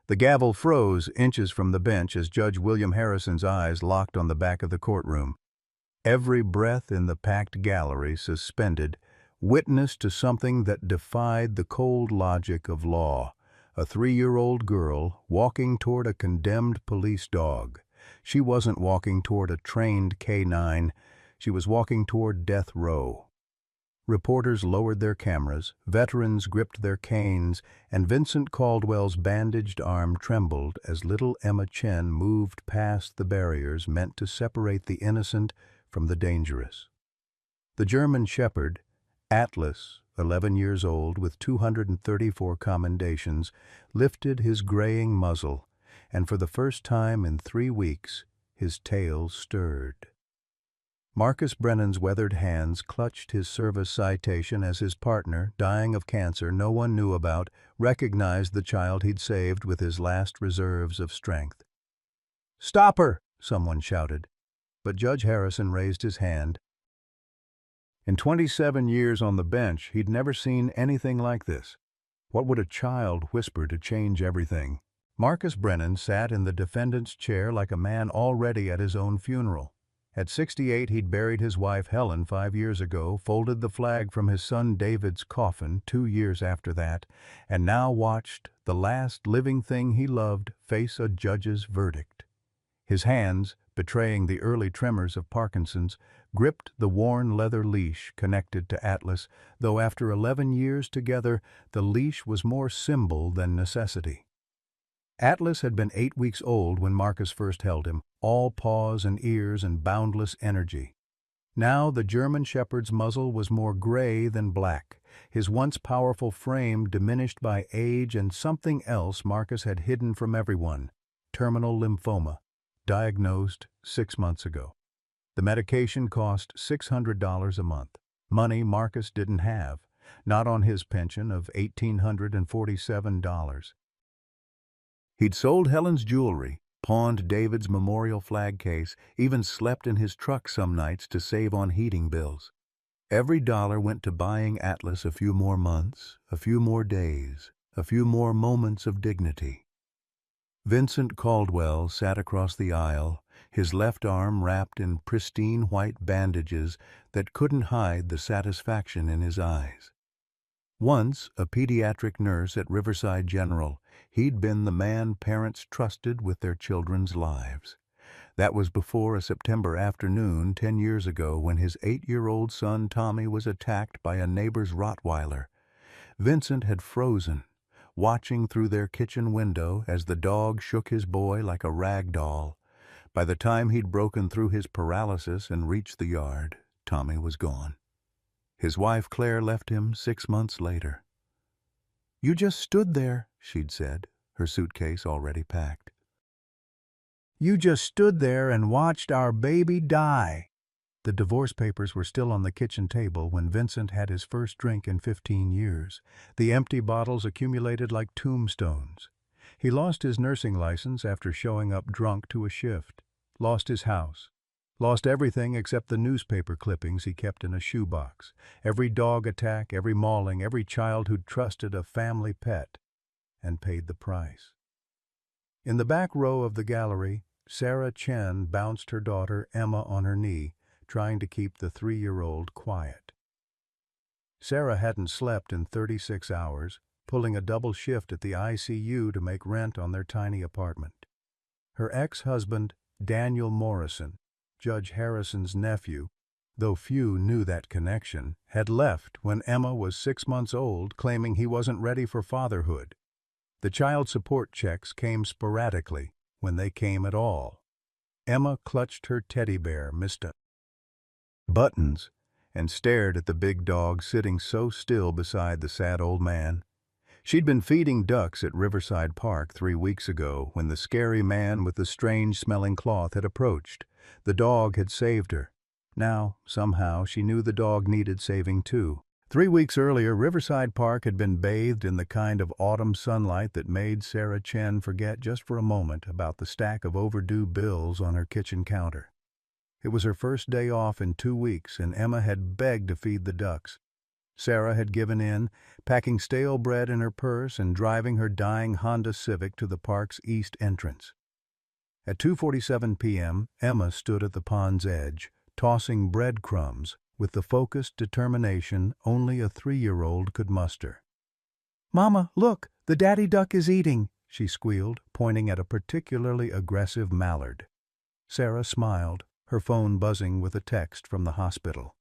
The gavel froze inches from the bench as Judge William Harrison's eyes locked on the back of the courtroom. Every breath in the packed gallery suspended, witness to something that defied the cold logic of law. A 3-year-old girl walking toward a condemned police dog. She wasn't walking toward a trained canine. She was walking toward death row. Reporters lowered their cameras, veterans gripped their canes, and Vincent Caldwell's bandaged arm trembled as little Emma Chen moved past the barriers meant to separate the innocent from the dangerous. The German Shepherd, Atlas, 11 years old with 234 commendations, lifted his graying muzzle, and for the first time in 3 weeks, his tail stirred. Marcus Brennan's weathered hands clutched his service citation as his partner, dying of cancer no one knew about, recognized the child he'd saved with his last reserves of strength. "Stop her!" someone shouted, but Judge Harrison raised his hand. In 27 years on the bench, he'd never seen anything like this. What would a child whisper to change everything? Marcus Brennan sat in the defendant's chair like a man already at his own funeral. At 68, he'd buried his wife Helen 5 years ago, folded the flag from his son David's coffin 2 years after that, and now watched the last living thing he loved face a judge's verdict. His hands, betraying the early tremors of Parkinson's, gripped the worn leather leash connected to Atlas, though after 11 years together, the leash was more symbol than necessity. Atlas had been 8 weeks old when Marcus first held him, all paws and ears and boundless energy. Now the German Shepherd's muzzle was more gray than black, his once powerful frame diminished by age and something else Marcus had hidden from everyone: terminal lymphoma, diagnosed 6 months ago. The medication cost $600 a month, money Marcus didn't have, not on his pension of $1,847. He'd sold Helen's jewelry, pawned David's memorial flag case, even slept in his truck some nights to save on heating bills. Every dollar went to buying Atlas a few more months, a few more days, a few more moments of dignity. Vincent Caldwell sat across the aisle, his left arm wrapped in pristine white bandages that couldn't hide the satisfaction in his eyes. Once a pediatric nurse at Riverside General, he'd been the man parents trusted with their children's lives. That was before a September afternoon 10 years ago when his 8-year-old son Tommy was attacked by a neighbor's Rottweiler. Vincent had frozen, watching through their kitchen window as the dog shook his boy like a rag doll. By the time he'd broken through his paralysis and reached the yard, Tommy was gone. His wife Claire left him 6 months later. "You just stood there," she'd said, her suitcase already packed. "You just stood there and watched our baby die." The divorce papers were still on the kitchen table when Vincent had his first drink in 15 years. The empty bottles accumulated like tombstones. He lost his nursing license after showing up drunk to a shift, lost his house, lost everything except the newspaper clippings he kept in a shoebox, every dog attack, every mauling, every child who'd trusted a family pet, and paid the price. In the back row of the gallery, Sarah Chen bounced her daughter Emma on her knee, trying to keep the 3-year-old quiet. Sarah hadn't slept in 36 hours, pulling a double shift at the ICU to make rent on their tiny apartment. Her ex-husband, Daniel Morrison, Judge Harrison's nephew, though few knew that connection, had left when Emma was 6 months old, claiming he wasn't ready for fatherhood. The child support checks came sporadically, when they came at all. Emma clutched her teddy bear, Mr. Buttons, and stared at the big dog sitting so still beside the sad old man. She'd been feeding ducks at Riverside Park 3 weeks ago when the scary man with the strange-smelling cloth had approached. The dog had saved her. Now, somehow, she knew the dog needed saving too. 3 weeks earlier, Riverside Park had been bathed in the kind of autumn sunlight that made Sarah Chen forget just for a moment about the stack of overdue bills on her kitchen counter. It was her first day off in 2 weeks, and Emma had begged to feed the ducks. Sarah had given in, packing stale bread in her purse and driving her dying Honda Civic to the park's east entrance. At 2:47 p.m., Emma stood at the pond's edge, tossing breadcrumbs with the focused determination only a 3-year-old could muster. "Mama, look, the daddy duck is eating," she squealed, pointing at a particularly aggressive mallard. Sarah smiled, her phone buzzing with a text from the hospital.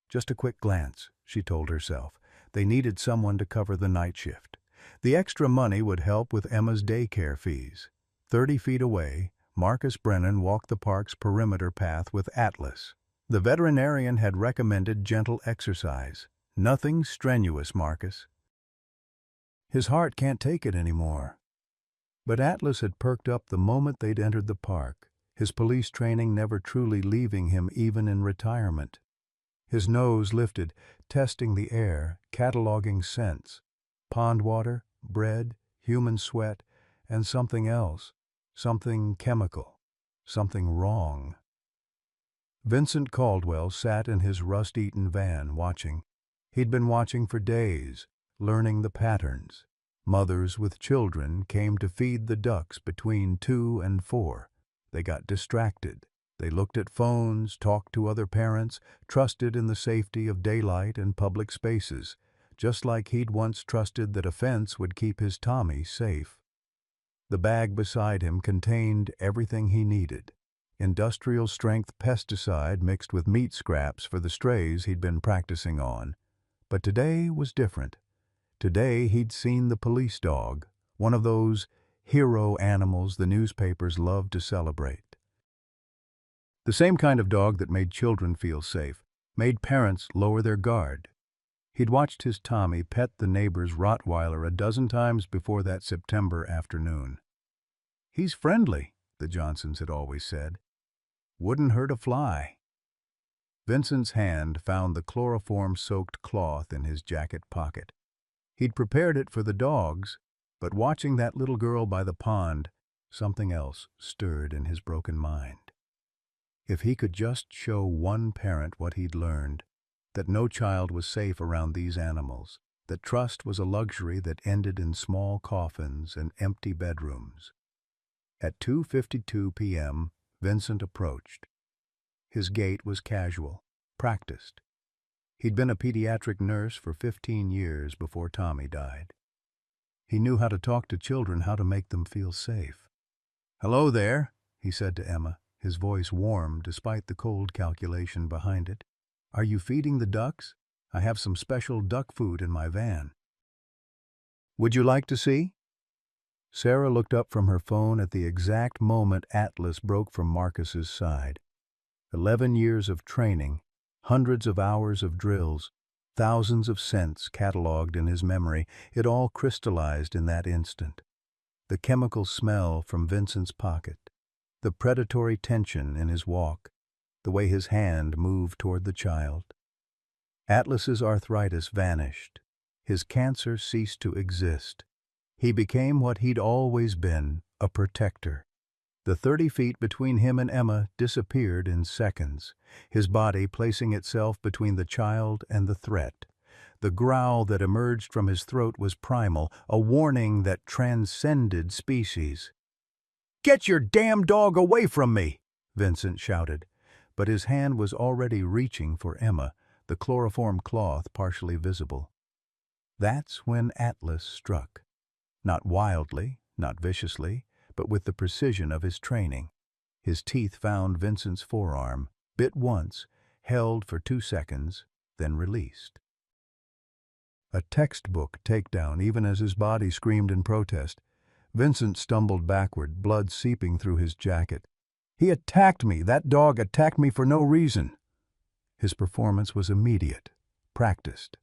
Just a quick glance, she told herself. They needed someone to cover the night shift. The extra money would help with Emma's daycare fees. 30 feet away, Marcus Brennan walked the park's perimeter path with Atlas. The veterinarian had recommended gentle exercise. Nothing strenuous, Marcus. His heart can't take it anymore. But Atlas had perked up the moment they'd entered the park, his police training never truly leaving him even in retirement. His nose lifted, testing the air, cataloging scents. Pond water, bread, human sweat, and something else. Something chemical. Something wrong. Vincent Caldwell sat in his rust-eaten van watching. He'd been watching for days, learning the patterns. Mothers with children came to feed the ducks between 2 and 4. They got distracted. They looked at phones, talked to other parents, trusted in the safety of daylight and public spaces, just like he'd once trusted that a fence would keep his Tommy safe. The bag beside him contained everything he needed. Industrial-strength pesticide mixed with meat scraps for the strays he'd been practicing on. But today was different. Today he'd seen the police dog, one of those hero animals the newspapers loved to celebrate. The same kind of dog that made children feel safe, made parents lower their guard. He'd watched his Tommy pet the neighbor's Rottweiler a dozen times before that September afternoon. "He's friendly," the Johnsons had always said. "Wouldn't hurt a fly." Vincent's hand found the chloroform-soaked cloth in his jacket pocket. He'd prepared it for the dogs, but watching that little girl by the pond, something else stirred in his broken mind. If he could just show one parent what he'd learned, that no child was safe around these animals, that trust was a luxury that ended in small coffins and empty bedrooms. At 2:52 p.m., Vincent approached. His gait was casual, practiced. He'd been a pediatric nurse for 15 years before Tommy died. He knew how to talk to children, how to make them feel safe. "Hello there," he said to Emma, his voice warm despite the cold calculation behind it. "Are you feeding the ducks? I have some special duck food in my van." "Would you like to see?" Sarah looked up from her phone at the exact moment Atlas broke from Marcus's side. 11 years of training, hundreds of hours of drills, thousands of scents cataloged in his memory, it all crystallized in that instant. The chemical smell from Vincent's pocket, the predatory tension in his walk, the way his hand moved toward the child. Atlas's arthritis vanished. His cancer ceased to exist. He became what he'd always been, a protector. The 30 feet between him and Emma disappeared in seconds, his body placing itself between the child and the threat. The growl that emerged from his throat was primal, a warning that transcended species. "Get your damn dog away from me!" Vincent shouted, but his hand was already reaching for Emma, the chloroform cloth partially visible. That's when Atlas struck. Not wildly, not viciously, but with the precision of his training. His teeth found Vincent's forearm, bit once, held for 2 seconds, then released. A textbook takedown even as his body screamed in protest. Vincent stumbled backward, blood seeping through his jacket. "He attacked me! That dog attacked me for no reason!" His performance was immediate, practiced.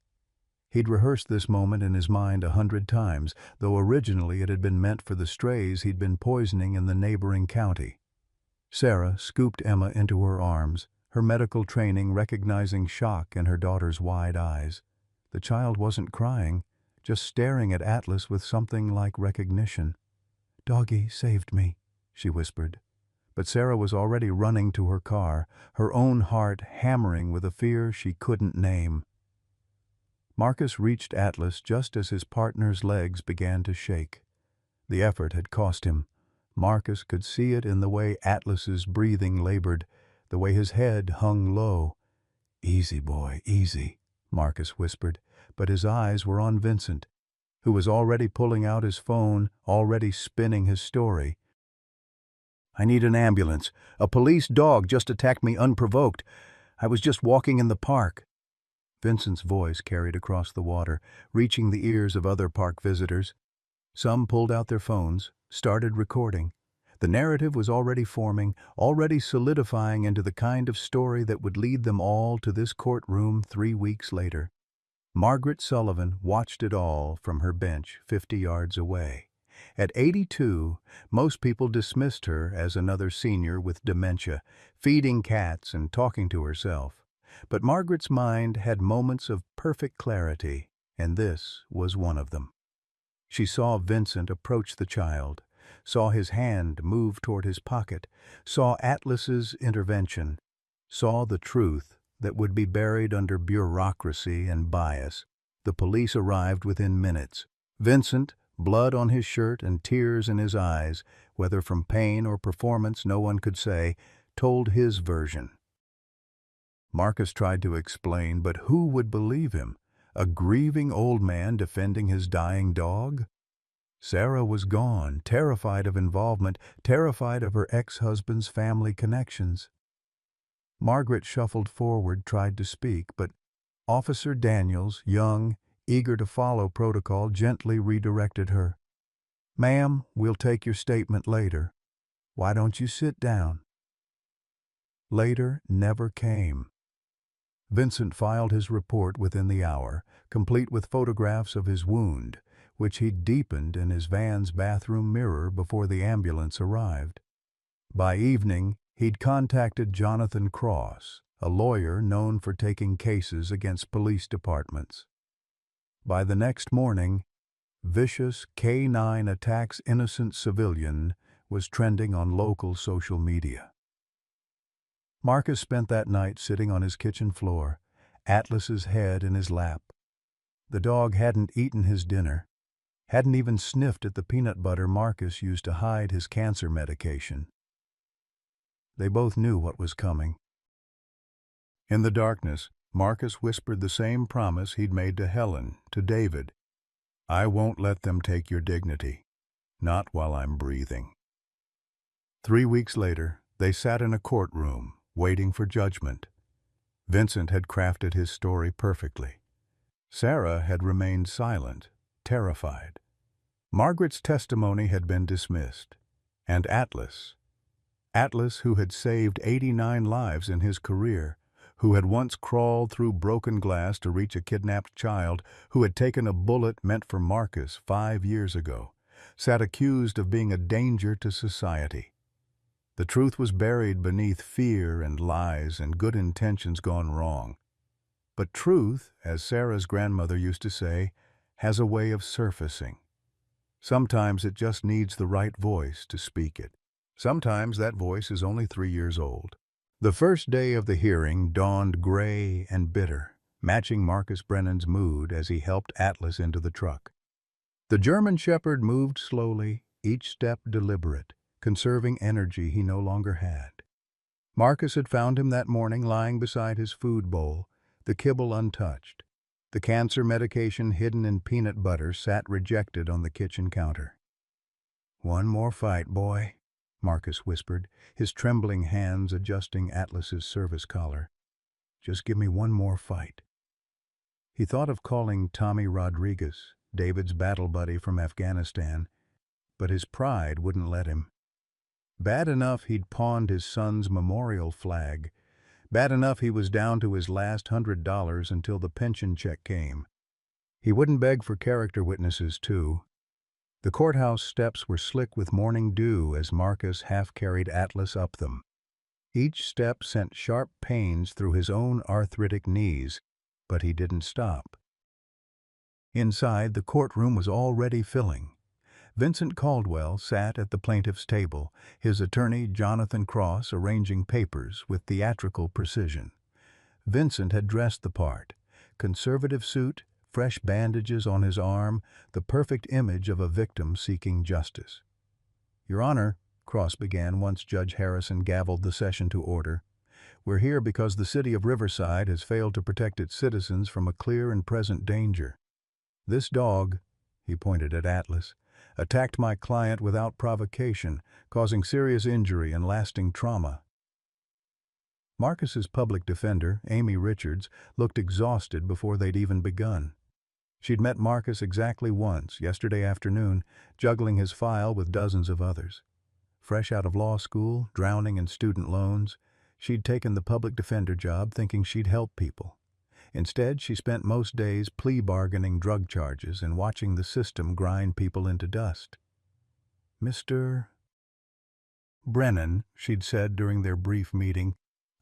He'd rehearsed this moment in his mind 100 times, though originally it had been meant for the strays he'd been poisoning in the neighboring county. Sarah scooped Emma into her arms, her medical training recognizing shock in her daughter's wide eyes. The child wasn't crying, just staring at Atlas with something like recognition. "Doggy saved me," she whispered. But Sarah was already running to her car, her own heart hammering with a fear she couldn't name. Marcus reached Atlas just as his partner's legs began to shake. The effort had cost him. Marcus could see it in the way Atlas's breathing labored, the way his head hung low. "Easy, boy, easy," Marcus whispered, but his eyes were on Vincent, who was already pulling out his phone, already spinning his story. "I need an ambulance. A police dog just attacked me unprovoked. I was just walking in the park." Vincent's voice carried across the water, reaching the ears of other park visitors. Some pulled out their phones, started recording. The narrative was already forming, already solidifying into the kind of story that would lead them all to this courtroom 3 weeks later. Margaret Sullivan watched it all from her bench 50 yards away. At 82, most people dismissed her as another senior with dementia, feeding cats and talking to herself. But Margaret's mind had moments of perfect clarity, and this was one of them. She saw Vincent approach the child, saw his hand move toward his pocket, saw Atlas's intervention, saw the truth that would be buried under bureaucracy and bias. The police arrived within minutes. Vincent, blood on his shirt and tears in his eyes, whether from pain or performance no one could say, told his version. Marcus tried to explain, but who would believe him? A grieving old man defending his dying dog? Sarah was gone, terrified of involvement, terrified of her ex-husband's family connections. Margaret shuffled forward, tried to speak, but Officer Daniels, young, eager to follow protocol, gently redirected her. "Ma'am, we'll take your statement later. Why don't you sit down?" Later never came. Vincent filed his report within the hour, complete with photographs of his wound, which he'd deepened in his van's bathroom mirror before the ambulance arrived. By evening, he'd contacted Jonathan Cross, a lawyer known for taking cases against police departments. By the next morning, "Vicious K9 attacks innocent civilian" was trending on local social media. Marcus spent that night sitting on his kitchen floor, Atlas's head in his lap. The dog hadn't eaten his dinner, hadn't even sniffed at the peanut butter Marcus used to hide his cancer medication. They both knew what was coming. In the darkness, Marcus whispered the same promise he'd made to Helen, to David. "I won't let them take your dignity. Not while I'm breathing." 3 weeks later, they sat in a courtroom, waiting for judgment. Vincent had crafted his story perfectly. Sarah had remained silent, terrified. Margaret's testimony had been dismissed. And Atlas, who had saved 89 lives in his career, who had once crawled through broken glass to reach a kidnapped child, who had taken a bullet meant for Marcus 5 years ago, sat accused of being a danger to society. The truth was buried beneath fear and lies and good intentions gone wrong. But truth, as Sarah's grandmother used to say, has a way of surfacing. Sometimes it just needs the right voice to speak it. Sometimes that voice is only 3 years old. The first day of the hearing dawned gray and bitter, matching Marcus Brennan's mood as he helped Atlas into the truck. The German Shepherd moved slowly, each step deliberate, conserving energy he no longer had. Marcus had found him that morning lying beside his food bowl, the kibble untouched. The cancer medication hidden in peanut butter sat rejected on the kitchen counter. "One more fight, boy," Marcus whispered, his trembling hands adjusting Atlas's service collar. "Just give me one more fight." He thought of calling Tommy Rodriguez, David's battle buddy from Afghanistan, but his pride wouldn't let him. Bad enough he'd pawned his son's memorial flag. Bad enough he was down to his last $100 until the pension check came. He wouldn't beg for character witnesses, too. The courthouse steps were slick with morning dew as Marcus half-carried Atlas up them. Each step sent sharp pains through his own arthritic knees, but he didn't stop. Inside, the courtroom was already filling. Vincent Caldwell sat at the plaintiff's table, his attorney Jonathan Cross arranging papers with theatrical precision. Vincent had dressed the part. Conservative suit, fresh bandages on his arm, the perfect image of a victim seeking justice. "Your Honor," Cross began once Judge Harrison gavelled the session to order, "we're here because the city of Riverside has failed to protect its citizens from a clear and present danger. This dog," he pointed at Atlas, "attacked my client without provocation, causing serious injury and lasting trauma." Marcus's public defender, Amy Richards, looked exhausted before they'd even begun. She'd met Marcus exactly once, yesterday afternoon, juggling his file with dozens of others. Fresh out of law school, drowning in student loans, she'd taken the public defender job thinking she'd help people. Instead, she spent most days plea bargaining drug charges and watching the system grind people into dust. "Mr. Brennan," she'd said during their brief meeting,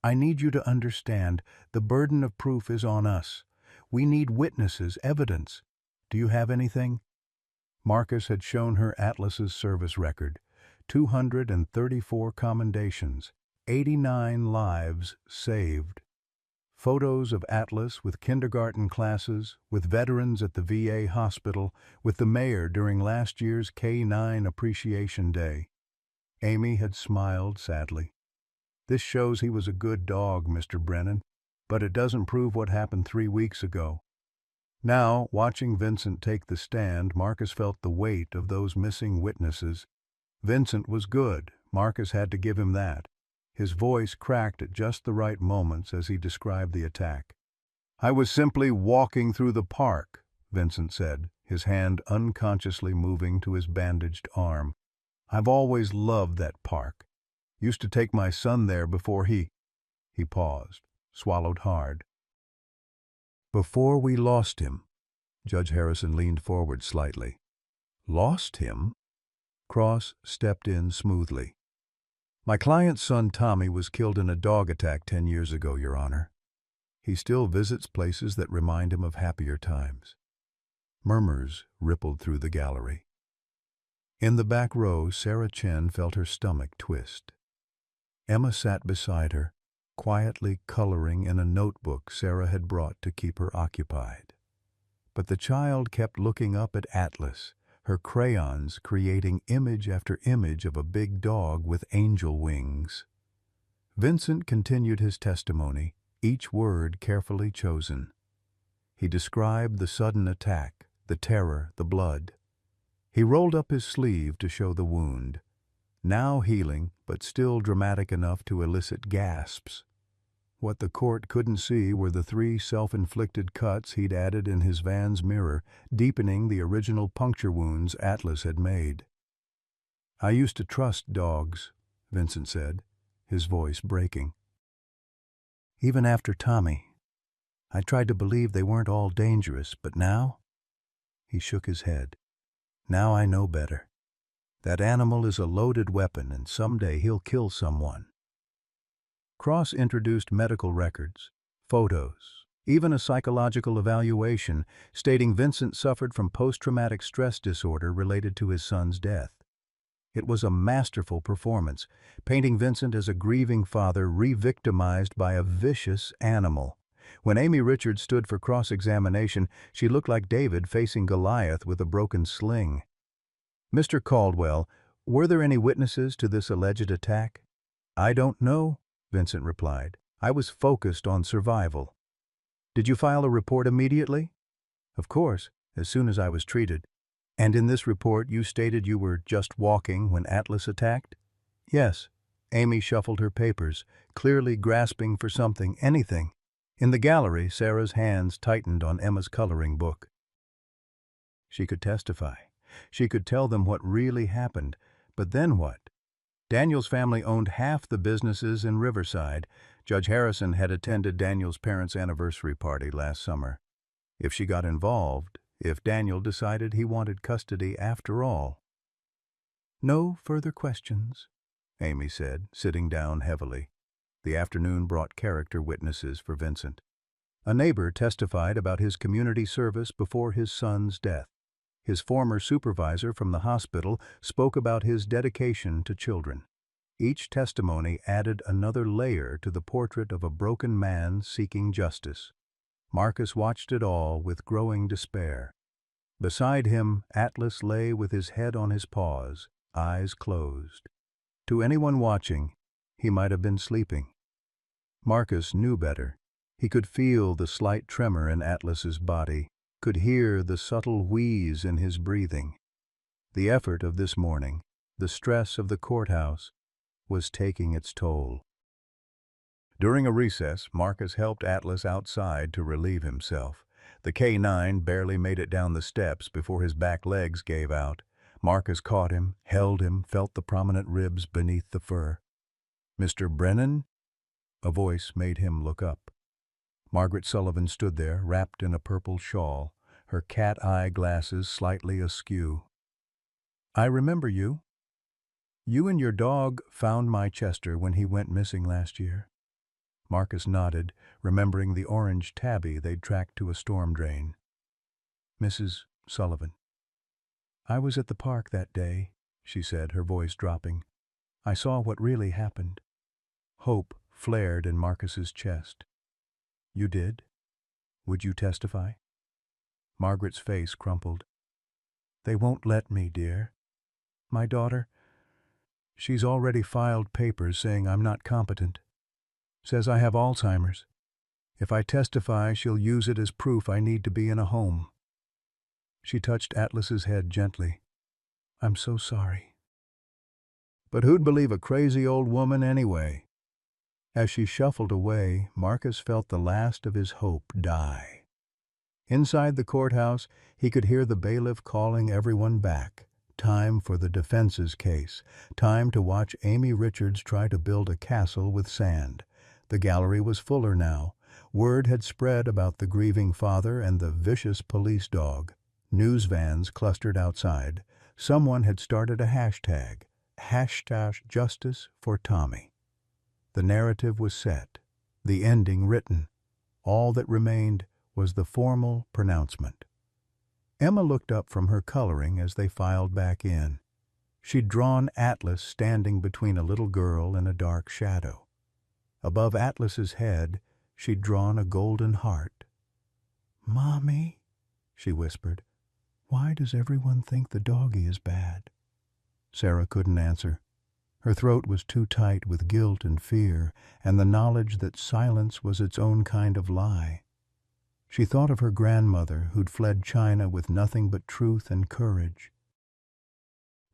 "I need you to understand, the burden of proof is on us. We need witnesses, evidence. Do you have anything?" Marcus had shown her Atlas's service record: 234 commendations, 89 lives saved. Photos of Atlas with kindergarten classes, with veterans at the VA hospital, with the mayor during last year's K-9 Appreciation Day. Amy had smiled sadly. "This shows he was a good dog, Mr. Brennan, but it doesn't prove what happened 3 weeks ago." Now, watching Vincent take the stand, Marcus felt the weight of those missing witnesses. Vincent was good, Marcus had to give him that. His voice cracked at just the right moments as he described the attack. "I was simply walking through the park," Vincent said, his hand unconsciously moving to his bandaged arm. "I've always loved that park. Used to take my son there before he..." He paused, swallowed hard. "Before we lost him." Judge Harrison leaned forward slightly. "Lost him?" Cross stepped in smoothly. "My client's son Tommy was killed in a dog attack 10 years ago, Your Honor. He still visits places that remind him of happier times." Murmurs rippled through the gallery. In the back row, Sarah Chen felt her stomach twist. Emma sat beside her, quietly coloring in a notebook Sarah had brought to keep her occupied. But the child kept looking up at Atlas, her crayons creating image after image of a big dog with angel wings. Vincent continued his testimony, each word carefully chosen. He described the sudden attack, the terror, the blood. He rolled up his sleeve to show the wound, now healing but still dramatic enough to elicit gasps. What the court couldn't see were the 3 self-inflicted cuts he'd added in his van's mirror, deepening the original puncture wounds Atlas had made. "I used to trust dogs," Vincent said, his voice breaking. "Even after Tommy. I tried to believe they weren't all dangerous, but now..." He shook his head. "Now I know better. That animal is a loaded weapon, and someday he'll kill someone." Cross introduced medical records, photos, even a psychological evaluation stating Vincent suffered from post-traumatic stress disorder related to his son's death. It was a masterful performance, painting Vincent as a grieving father re-victimized by a vicious animal. When Amy Richards stood for cross-examination, she looked like David facing Goliath with a broken sling. "Mr. Caldwell, were there any witnesses to this alleged attack?" "I don't know," Vincent replied. "I was focused on survival." "Did you file a report immediately?" "Of course, as soon as I was treated." "And in this report you stated you were just walking when Atlas attacked?" "Yes." Amy shuffled her papers, clearly grasping for something, anything. In the gallery, Sarah's hands tightened on Emma's coloring book. She could testify. She could tell them what really happened. But then what? Daniel's family owned half the businesses in Riverside. Judge Harrison had attended Daniel's parents' anniversary party last summer. If she got involved, if Daniel decided he wanted custody after all. "No further questions," Amy said, sitting down heavily. The afternoon brought character witnesses for Vincent. A neighbor testified about his community service before his son's death. His former supervisor from the hospital spoke about his dedication to children. Each testimony added another layer to the portrait of a broken man seeking justice. Marcus watched it all with growing despair. Beside him, Atlas lay with his head on his paws, eyes closed. To anyone watching, he might have been sleeping. Marcus knew better. He could feel the slight tremor in Atlas's body, could hear the subtle wheeze in his breathing. The effort of this morning, the stress of the courthouse, was taking its toll. During a recess, Marcus helped Atlas outside to relieve himself. The K9 barely made it down the steps before his back legs gave out. Marcus caught him, held him, felt the prominent ribs beneath the fur. "Mr. Brennan?" A voice made him look up. Margaret Sullivan stood there, wrapped in a purple shawl, her cat-eye glasses slightly askew. "I remember you. You and your dog found my Chester when he went missing last year." Marcus nodded, remembering the orange tabby they'd tracked to a storm drain. "Mrs. Sullivan." "I was at the park that day," she said, her voice dropping. "I saw what really happened." Hope flared in Marcus's chest. "You did? Would you testify?" Margaret's face crumpled. "They won't let me, dear. My daughter, she's already filed papers saying I'm not competent. Says I have Alzheimer's. If I testify, she'll use it as proof I need to be in a home." She touched Atlas's head gently. "I'm so sorry." But who'd believe a crazy old woman anyway? As she shuffled away, Marcus felt the last of his hope die. Inside the courthouse, he could hear the bailiff calling everyone back. Time for the defense's case. Time to watch Amy Richards try to build a castle with sand. The gallery was fuller now. Word had spread about the grieving father and the vicious police dog. News vans clustered outside. Someone had started a hashtag. #Justice for Tommy. The narrative was set, the ending written. All that remained was the formal pronouncement. Emma looked up from her coloring as they filed back in. She'd drawn Atlas standing between a little girl and a dark shadow. Above Atlas's head, she'd drawn a golden heart. "Mommy," she whispered, "why does everyone think the doggy is bad?" Sarah couldn't answer. Her throat was too tight with guilt and fear, and the knowledge that silence was its own kind of lie. She thought of her grandmother, who'd fled China with nothing but truth and courage.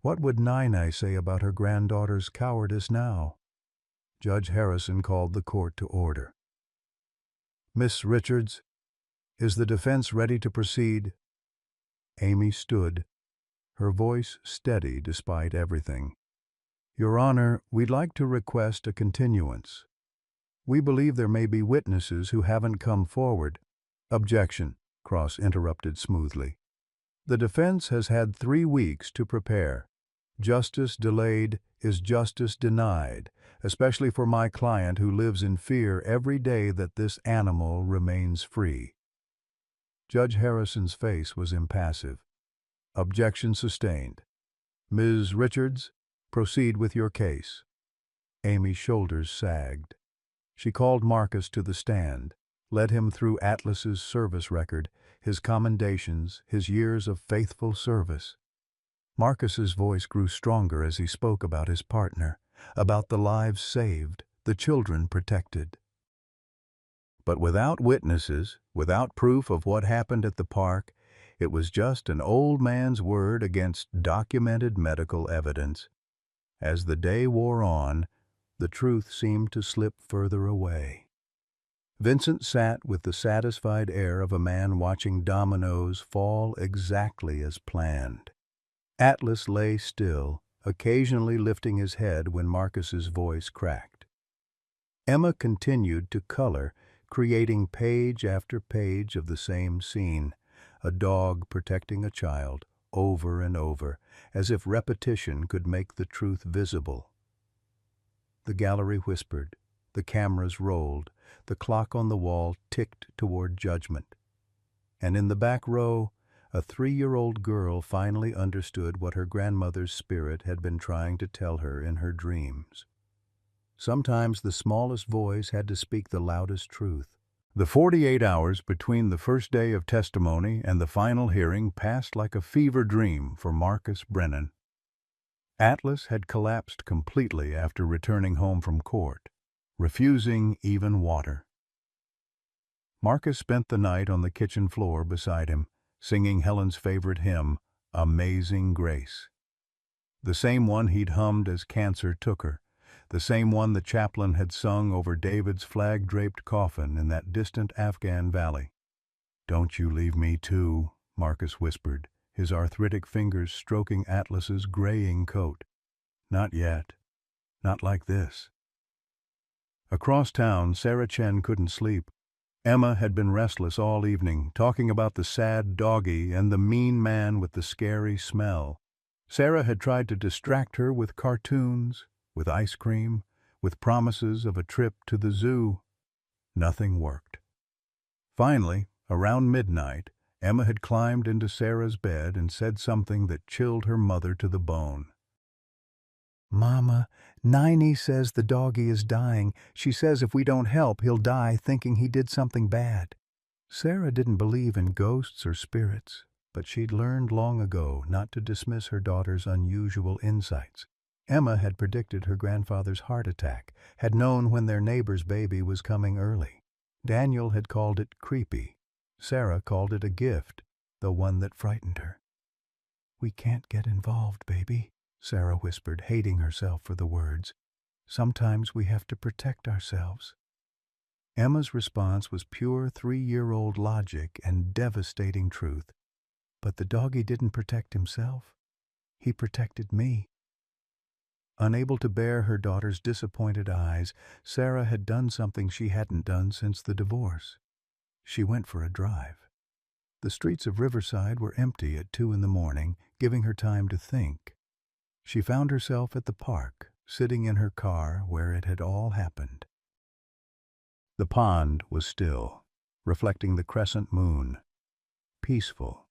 What would Nai say about her granddaughter's cowardice now? Judge Harrison called the court to order. "Miss Richards, is the defense ready to proceed?" Amy stood, her voice steady despite everything. "Your Honor, we'd like to request a continuance. We believe there may be witnesses who haven't come forward." "Objection," Cross interrupted smoothly. "The defense has had 3 weeks to prepare. Justice delayed is justice denied, especially for my client who lives in fear every day that this animal remains free." Judge Harrison's face was impassive. "Objection sustained. Ms. Richards, proceed with your case." Amy's shoulders sagged. She called Marcus to the stand, led him through Atlas's service record, his commendations, his years of faithful service. Marcus's voice grew stronger as he spoke about his partner, about the lives saved, the children protected. But without witnesses, without proof of what happened at the park, it was just an old man's word against documented medical evidence. As the day wore on, the truth seemed to slip further away. Vincent sat with the satisfied air of a man watching dominoes fall exactly as planned. Atlas lay still, occasionally lifting his head when Marcus's voice cracked. Emma continued to color, creating page after page of the same scene, a dog protecting a child, over and over, as if repetition could make the truth visible. The gallery whispered, the cameras rolled, the clock on the wall ticked toward judgment. And in the back row, a 3-year-old girl finally understood what her grandmother's spirit had been trying to tell her in her dreams. Sometimes the smallest voice had to speak the loudest truth. The 48 hours between the first day of testimony and the final hearing passed like a fever dream for Marcus Brennan. Atlas had collapsed completely after returning home from court, refusing even water. Marcus spent the night on the kitchen floor beside him, singing Helen's favorite hymn, Amazing Grace. The same one he'd hummed as cancer took her, the same one the chaplain had sung over David's flag-draped coffin in that distant Afghan valley. "Don't you leave me too," Marcus whispered, his arthritic fingers stroking Atlas's graying coat. "Not yet. Not like this." Across town, Sarah Chen couldn't sleep. Emma had been restless all evening, talking about the sad doggie and the mean man with the scary smell. Sarah had tried to distract her with cartoons, with ice cream, with promises of a trip to the zoo. Nothing worked. Finally, around midnight, Emma had climbed into Sarah's bed and said something that chilled her mother to the bone. "Mama, Niney says the doggie is dying. She says if we don't help, he'll die thinking he did something bad." Sarah didn't believe in ghosts or spirits, but she'd learned long ago not to dismiss her daughter's unusual insights. Emma had predicted her grandfather's heart attack, had known when their neighbor's baby was coming early. Daniel had called it creepy. Sarah called it a gift, the one that frightened her. "We can't get involved, baby," Sarah whispered, hating herself for the words. "Sometimes we have to protect ourselves." Emma's response was pure 3-year-old logic and devastating truth. But the doggie didn't protect himself. He protected me. Unable to bear her daughter's disappointed eyes, Sarah had done something she hadn't done since the divorce. She went for a drive. The streets of Riverside were empty at 2 in the morning, giving her time to think. She found herself at the park, sitting in her car where it had all happened. The pond was still, reflecting the crescent moon. Peaceful.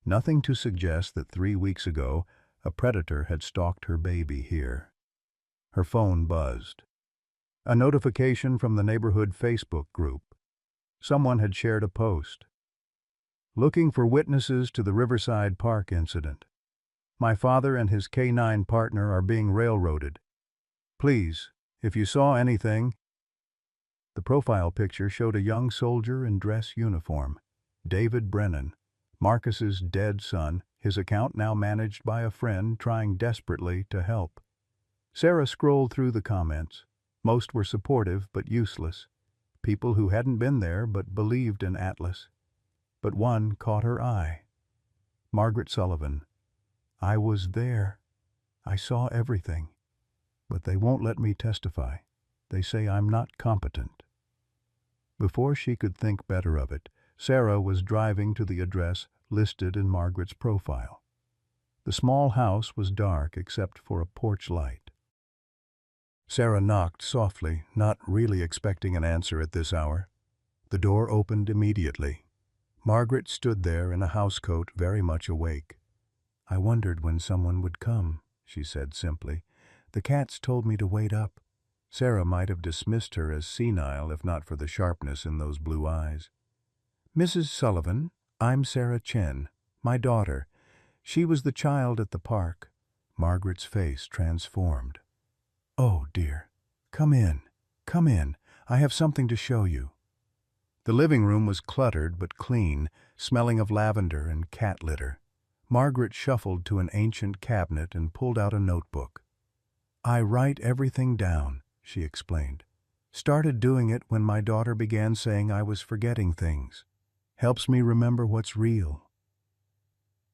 Nothing to suggest that 3 weeks ago a predator had stalked her baby here. Her phone buzzed. A notification from the neighborhood Facebook group. Someone had shared a post. "Looking for witnesses to the Riverside Park incident. My father and his K-9 partner are being railroaded. Please, if you saw anything." The profile picture showed a young soldier in dress uniform, David Brennan, Marcus's dead son, his account now managed by a friend trying desperately to help. Sarah scrolled through the comments. Most were supportive but useless. People who hadn't been there but believed in Atlas. But one caught her eye. Margaret Sullivan. "I was there. I saw everything. But they won't let me testify. They say I'm not competent." Before she could think better of it, Sarah was driving to the address listed in Margaret's profile. The small house was dark except for a porch light. Sarah knocked softly, not really expecting an answer at this hour. The door opened immediately. Margaret stood there in a housecoat, very much awake. "I wondered when someone would come," she said simply. "The cats told me to wait up." Sarah might have dismissed her as senile if not for the sharpness in those blue eyes. "Mrs. Sullivan, I'm Sarah Chen, my daughter. She was the child at the park." Margaret's face transformed. "Oh, dear. Come in. Come in. I have something to show you." The living room was cluttered but clean, smelling of lavender and cat litter. Margaret shuffled to an ancient cabinet and pulled out a notebook. "I write everything down," she explained. "Started doing it when my daughter began saying I was forgetting things. Helps me remember what's real."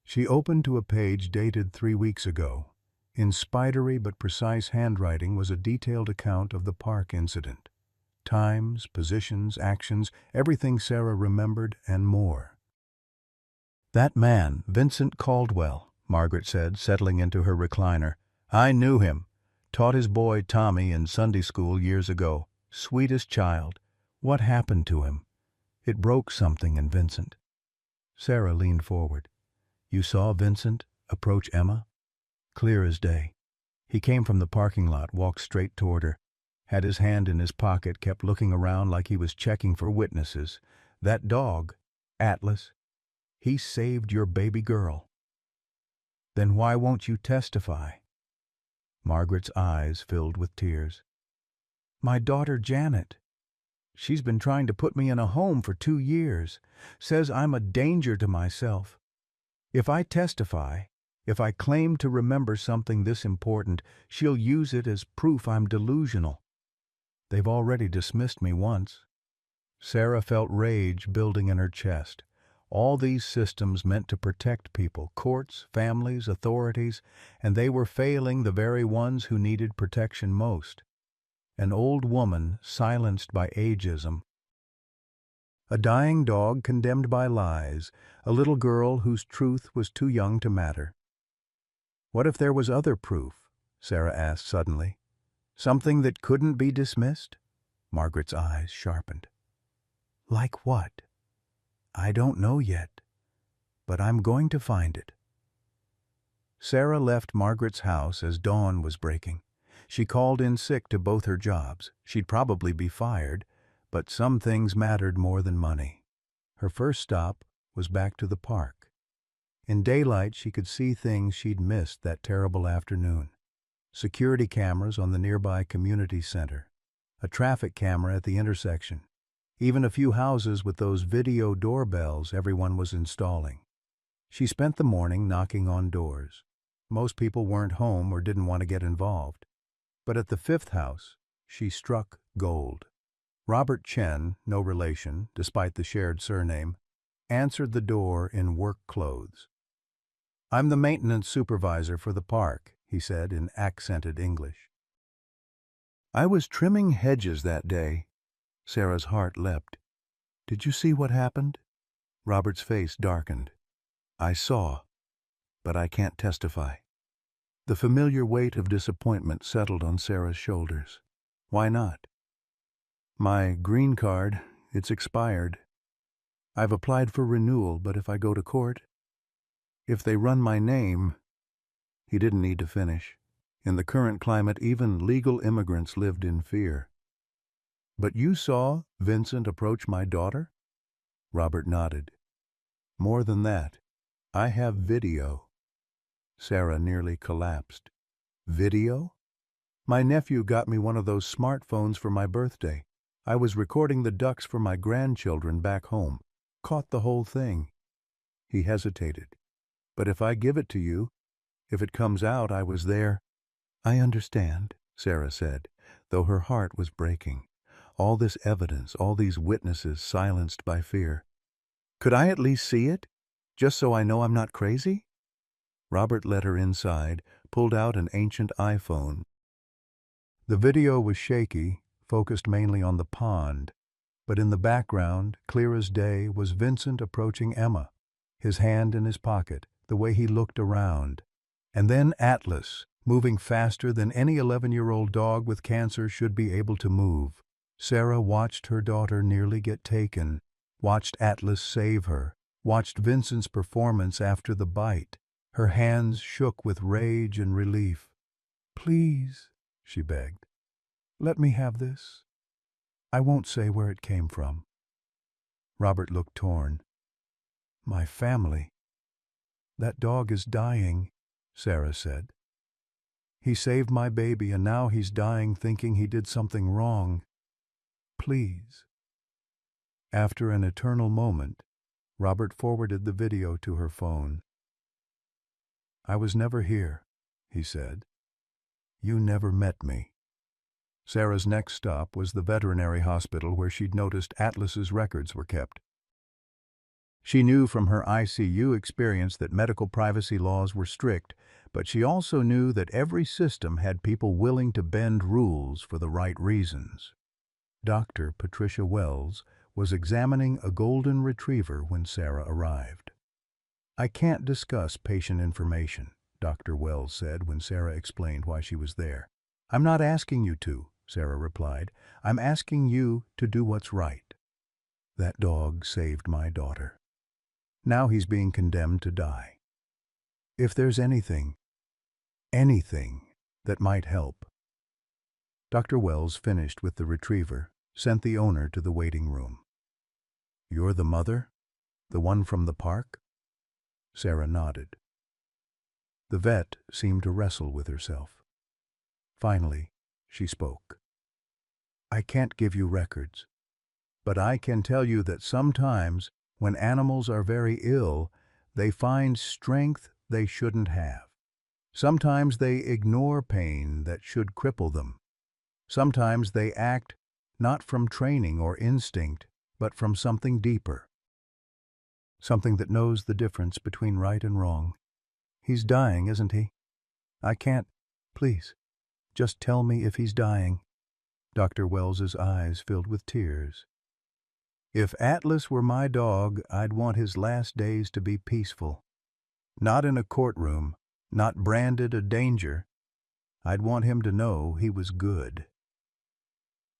She opened to a page dated 3 weeks ago. In spidery but precise handwriting was a detailed account of the park incident. Times, positions, actions, everything Sarah remembered and more. "That man, Vincent Caldwell," Margaret said, settling into her recliner. "I knew him. Taught his boy Tommy in Sunday school years ago. Sweetest child. What happened to him? It broke something in Vincent." Sarah leaned forward. "You saw Vincent approach Emma?" Clear as day. He came from the parking lot, walked straight toward her. had his hand in his pocket, kept looking around like he was checking for witnesses. "That dog, Atlas, he saved your baby girl." "Then why won't you testify?" Margaret's eyes filled with tears. "My daughter Janet. She's been trying to put me in a home for 2 years. Says I'm a danger to myself. If I testify, if I claim to remember something this important, she'll use it as proof I'm delusional. They've already dismissed me once." Sarah felt rage building in her chest. All these systems meant to protect people, courts, families, authorities, and they were failing the very ones who needed protection most. An old woman silenced by ageism. A dying dog condemned by lies, a little girl whose truth was too young to matter. What if there was other proof? Sarah asked suddenly. Something that couldn't be dismissed? Margaret's eyes sharpened. Like what? I don't know yet, but I'm going to find it. Sarah left Margaret's house as dawn was breaking. She called in sick to both her jobs. She'd probably be fired, but some things mattered more than money. Her first stop was back to the park. In daylight, she could see things she'd missed that terrible afternoon. Security cameras on the nearby community center, a traffic camera at the intersection, even a few houses with those video doorbells everyone was installing. She spent the morning knocking on doors. Most people weren't home or didn't want to get involved. But at the 5th house, she struck gold. Robert Chen, no relation, despite the shared surname, answered the door in work clothes. "I'm the maintenance supervisor for the park," he said in accented English. "I was trimming hedges that day." Sarah's heart leapt. "Did you see what happened?" Robert's face darkened. "I saw, but I can't testify." The familiar weight of disappointment settled on Sarah's shoulders. "Why not?" "My green card, it's expired. I've applied for renewal, but if I go to court, if they run my name—" He didn't need to finish. In the current climate, even legal immigrants lived in fear. "But you saw Vincent approach my daughter?" Robert nodded. "More than that, I have video." Sarah nearly collapsed. "Video?" "My nephew got me one of those smartphones for my birthday. I was recording the ducks for my grandchildren back home. Caught the whole thing." He hesitated. "But if I give it to you, if it comes out I was there—" "I understand," Sarah said, though her heart was breaking. All this evidence, all these witnesses silenced by fear. "Could I at least see it? Just so I know I'm not crazy?" Robert led her inside, pulled out an ancient iPhone. The video was shaky, focused mainly on the pond, but in the background, clear as day, was Vincent approaching Emma, his hand in his pocket, the way he looked around. And then Atlas, moving faster than any 11-year-old dog with cancer should be able to move. Sarah watched her daughter nearly get taken, watched Atlas save her, watched Vincent's performance after the bite. Her hands shook with rage and relief. "Please," she begged, "let me have this. I won't say where it came from." Robert looked torn. "My family. That dog is dying," Sarah said. "He saved my baby and now he's dying thinking he did something wrong. Please." After an eternal moment, Robert forwarded the video to her phone. "I was never here," he said. "You never met me." Sarah's next stop was the veterinary hospital where she'd noticed Atlas's records were kept. She knew from her ICU experience that medical privacy laws were strict, but she also knew that every system had people willing to bend rules for the right reasons. Dr. Patricia Wells was examining a golden retriever when Sarah arrived. "I can't discuss patient information," Dr. Wells said when Sarah explained why she was there. "I'm not asking you to," Sarah replied. "I'm asking you to do what's right. That dog saved my daughter. Now he's being condemned to die. If there's anything that might help." Dr. Wells finished with the retriever, sent the owner to the waiting room. "You're the mother? The one from the park?" Sarah nodded. The vet seemed to wrestle with herself. Finally, she spoke. "I can't give you records, but I can tell you that sometimes, when animals are very ill, they find strength they shouldn't have. Sometimes they ignore pain that should cripple them. Sometimes they act not from training or instinct, but from something deeper. Something that knows the difference between right and wrong. He's dying, isn't he? I can't. Please, just tell me if he's dying." Dr. Wells's eyes filled with tears. "If Atlas were my dog, I'd want his last days to be peaceful. Not in a courtroom, not branded a danger. I'd want him to know he was good."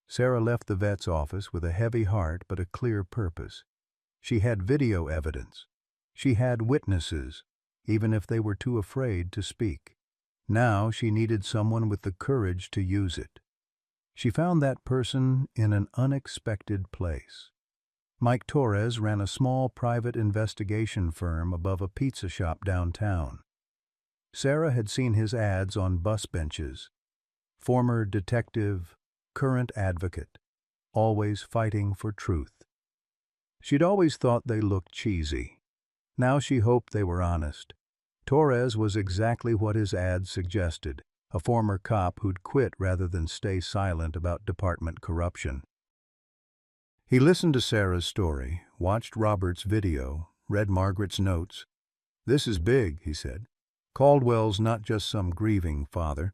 Sarah left the vet's office with a heavy heart but a clear purpose. She had video evidence. She had witnesses, even if they were too afraid to speak. Now she needed someone with the courage to use it. She found that person in an unexpected place. Mike Torres ran a small private investigation firm above a pizza shop downtown. Sarah had seen his ads on bus benches. Former detective, current advocate, always fighting for truth. She'd always thought they looked cheesy. Now she hoped they were honest. Torres was exactly what his ads suggested, a former cop who'd quit rather than stay silent about department corruption. He listened to Sarah's story, watched Robert's video, read Margaret's notes. "This is big," he said. "Caldwell's not just some grieving father.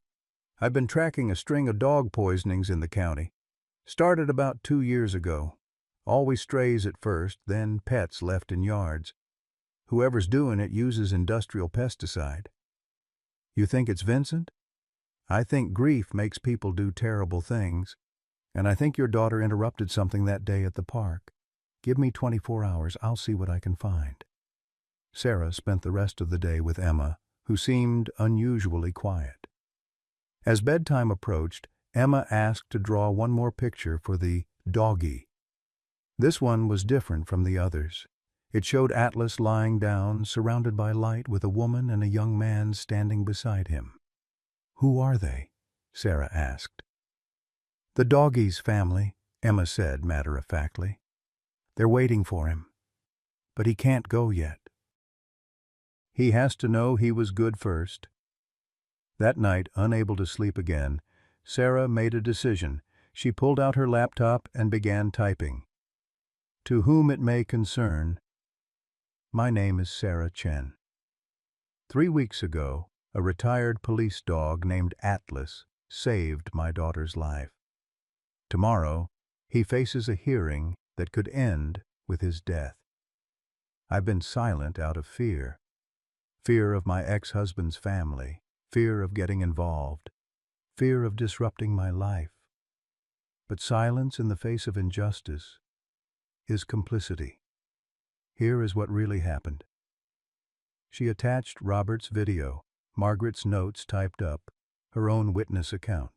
I've been tracking a string of dog poisonings in the county. Started about 2 years ago. Always strays at first, then pets left in yards. Whoever's doing it uses industrial pesticide. You think it's Vincent? I think grief makes people do terrible things. And I think your daughter interrupted something that day at the park. Give me 24 hours, I'll see what I can find." Sarah spent the rest of the day with Emma, who seemed unusually quiet. As bedtime approached, Emma asked to draw one more picture for the doggie. This one was different from the others. It showed Atlas lying down, surrounded by light, with a woman and a young man standing beside him. "Who are they?" Sarah asked. "The doggie's family," Emma said matter-of-factly. "They're waiting for him. But he can't go yet. He has to know he was good first." That night, unable to sleep again, Sarah made a decision. She pulled out her laptop and began typing. "To whom it may concern, my name is Sarah Chen. 3 weeks ago, a retired police dog named Atlas saved my daughter's life. Tomorrow, he faces a hearing that could end with his death. I've been silent out of fear. Fear of my ex-husband's family, fear of getting involved, fear of disrupting my life. But silence in the face of injustice is complicity. Here is what really happened." She attached Robert's video, Margaret's notes typed up, her own witness account.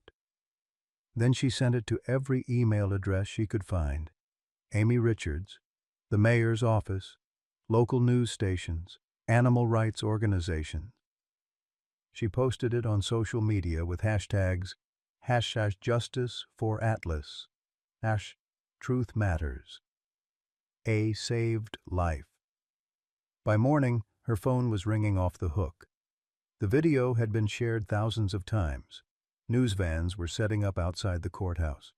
Then she sent it to every email address she could find. Amy Richards, the mayor's office, local news stations, animal rights organizations. She posted it on social media with hashtags #JusticeForAtlas, #TruthMatters, A Saved Life. By morning, her phone was ringing off the hook. The video had been shared thousands of times. News vans were setting up outside the courthouse.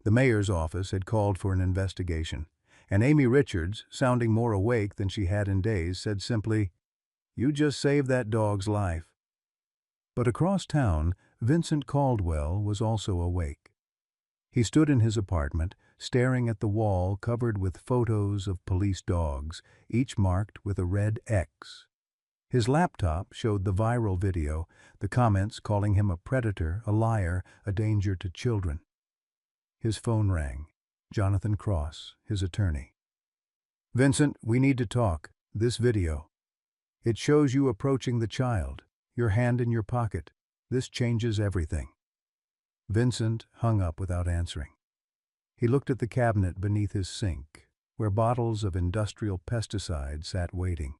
The mayor's office had called for an investigation, and Amy Richards, sounding more awake than she had in days, said simply, "You just saved that dog's life." But across town, Vincent Caldwell was also awake. He stood in his apartment, staring at the wall covered with photos of police dogs, each marked with a red X. His laptop showed the viral video, the comments calling him a predator, a liar, a danger to children. His phone rang. Jonathan Cross, his attorney. "Vincent, we need to talk. This video. It shows you approaching the child, your hand in your pocket. This changes everything." Vincent hung up without answering. He looked at the cabinet beneath his sink, where bottles of industrial pesticide sat waiting.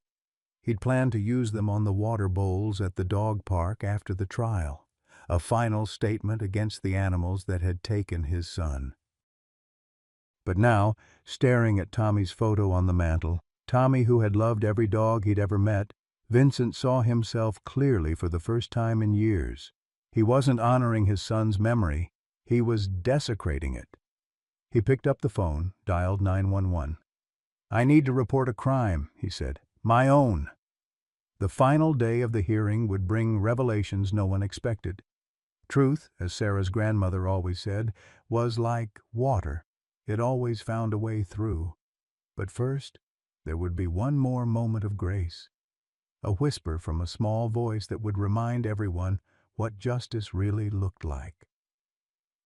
He'd planned to use them on the water bowls at the dog park after the trial, a final statement against the animals that had taken his son. But now, staring at Tommy's photo on the mantel, Tommy who had loved every dog he'd ever met, Vincent saw himself clearly for the first time in years. He wasn't honoring his son's memory, he was desecrating it. He picked up the phone, dialed 911. "I need to report a crime," he said. "My own." The final day of the hearing would bring revelations no one expected. Truth, as Sarah's grandmother always said, was like water. It always found a way through. But first, there would be one more moment of grace. A whisper from a small voice that would remind everyone what justice really looked like.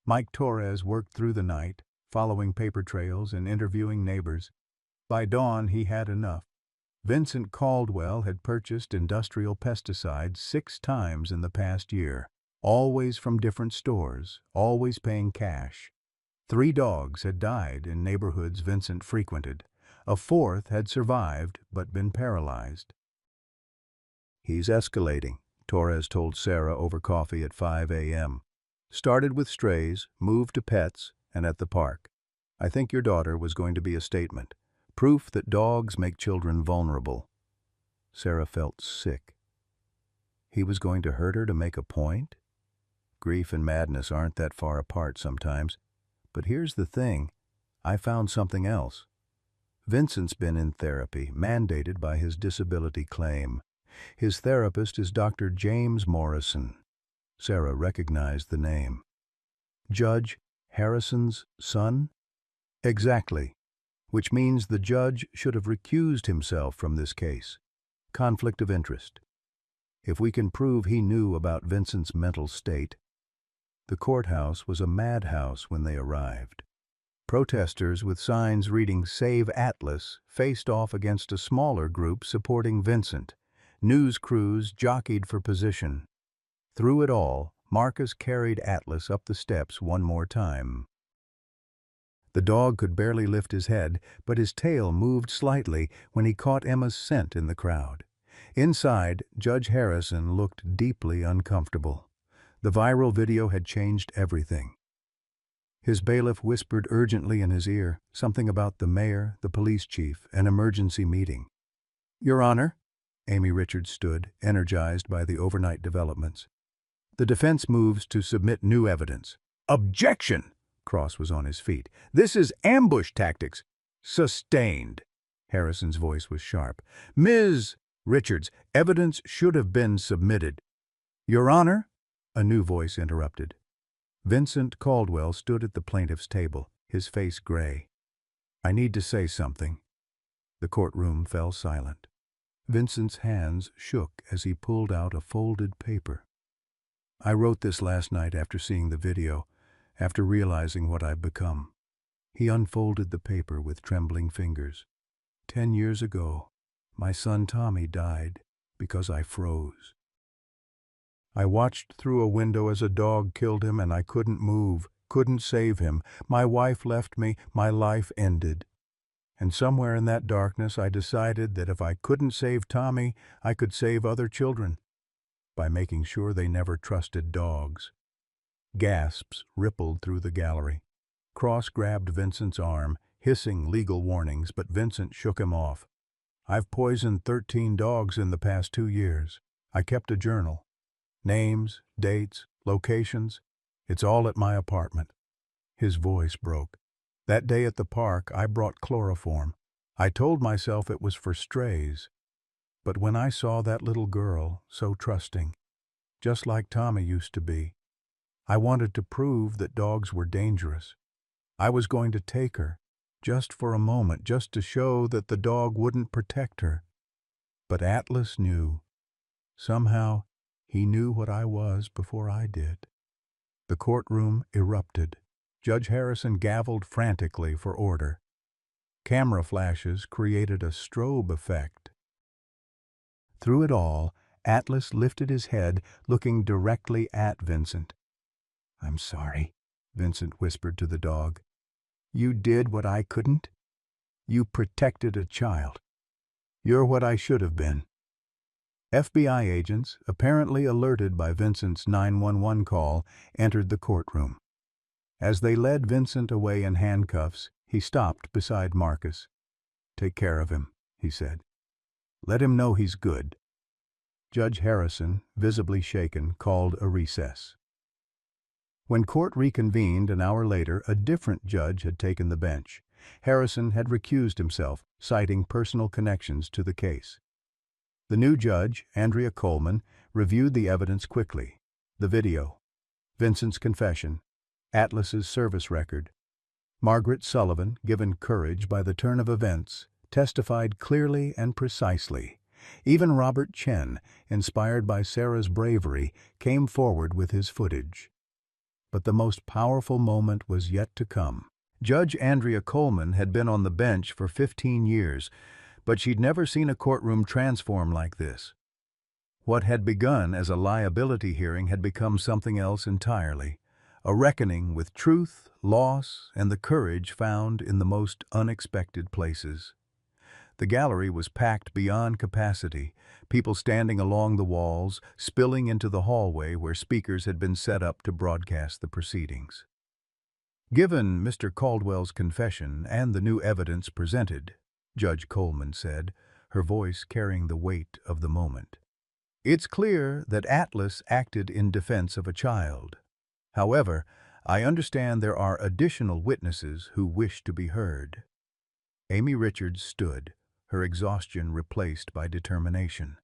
Mike Torres worked through the night, following paper trails and interviewing neighbors. By dawn, he had enough. Vincent Caldwell had purchased industrial pesticides 6 times in the past year, always from different stores, always paying cash. 3 dogs had died in neighborhoods Vincent frequented. A 4th had survived but been paralyzed. "He's escalating," Torres told Sarah over coffee at 5 a.m. "Started with strays, moved to pets, and at the park. I think your daughter was going to be a statement. Proof that dogs make children vulnerable." Sarah felt sick. He was going to hurt her to make a point? Grief and madness aren't that far apart sometimes. But here's the thing. I found something else. Vincent's been in therapy, mandated by his disability claim. His therapist is Dr. James Morrison. Sarah recognized the name. Judge Harrison's son? Exactly. Which means the judge should have recused himself from this case. Conflict of interest. If we can prove he knew about Vincent's mental state. The courthouse was a madhouse when they arrived. Protesters with signs reading "Save Atlas" faced off against a smaller group supporting Vincent. News crews jockeyed for position. Through it all, Marcus carried Atlas up the steps one more time. The dog could barely lift his head, but his tail moved slightly when he caught Emma's scent in the crowd. Inside, Judge Harrison looked deeply uncomfortable. The viral video had changed everything. His bailiff whispered urgently in his ear, something about the mayor, the police chief, an emergency meeting. "Your Honor," Amy Richards stood, energized by the overnight developments. "The defense moves to submit new evidence." "Objection!" Cross was on his feet. "This is ambush tactics." "Sustained." Harrison's voice was sharp. "Ms. Richards, evidence should have been submitted." "Your Honor," a new voice interrupted. Vincent Caldwell stood at the plaintiff's table, his face gray. "I need to say something." The courtroom fell silent. Vincent's hands shook as he pulled out a folded paper. "I wrote this last night after seeing the video, after realizing what I've become." He unfolded the paper with trembling fingers. 10 years ago, my son Tommy died because I froze. I watched through a window as a dog killed him and I couldn't move, couldn't save him. My wife left me, my life ended. And somewhere in that darkness I decided that if I couldn't save Tommy, I could save other children by making sure they never trusted dogs. Gasps rippled through the gallery. Cross grabbed Vincent's arm, hissing legal warnings, but Vincent shook him off. "I've poisoned 13 dogs in the past 2 years. I kept a journal. Names, dates, locations. It's all at my apartment." His voice broke. "That day at the park, I brought chloroform. I told myself it was for strays. But when I saw that little girl, so trusting, just like Tommy used to be, I wanted to prove that dogs were dangerous. I was going to take her, just for a moment, just to show that the dog wouldn't protect her. But Atlas knew. Somehow, he knew what I was before I did." The courtroom erupted. Judge Harrison gavelled frantically for order. Camera flashes created a strobe effect. Through it all, Atlas lifted his head, looking directly at Vincent. "I'm sorry," Vincent whispered to the dog. "You did what I couldn't. You protected a child. You're what I should have been." FBI agents, apparently alerted by Vincent's 911 call, entered the courtroom. As they led Vincent away in handcuffs, he stopped beside Marcus. "Take care of him," he said. "Let him know he's good." Judge Harrison, visibly shaken, called a recess. When court reconvened an hour later, a different judge had taken the bench. Harrison had recused himself, citing personal connections to the case. The new judge, Andrea Coleman, reviewed the evidence quickly. The video, Vincent's confession, Atlas's service record. Margaret Sullivan, given courage by the turn of events, testified clearly and precisely. Even Robert Chen, inspired by Sarah's bravery, came forward with his footage. But the most powerful moment was yet to come. Judge Andrea Coleman had been on the bench for 15 years, but she'd never seen a courtroom transform like this. What had begun as a liability hearing had become something else entirely, a reckoning with truth, loss, and the courage found in the most unexpected places. The gallery was packed beyond capacity, people standing along the walls, spilling into the hallway where speakers had been set up to broadcast the proceedings. "Given Mr. Caldwell's confession and the new evidence presented," Judge Coleman said, her voice carrying the weight of the moment, "it's clear that Atlas acted in defense of a child. However, I understand there are additional witnesses who wish to be heard." Amy Richards stood, her exhaustion replaced by determination.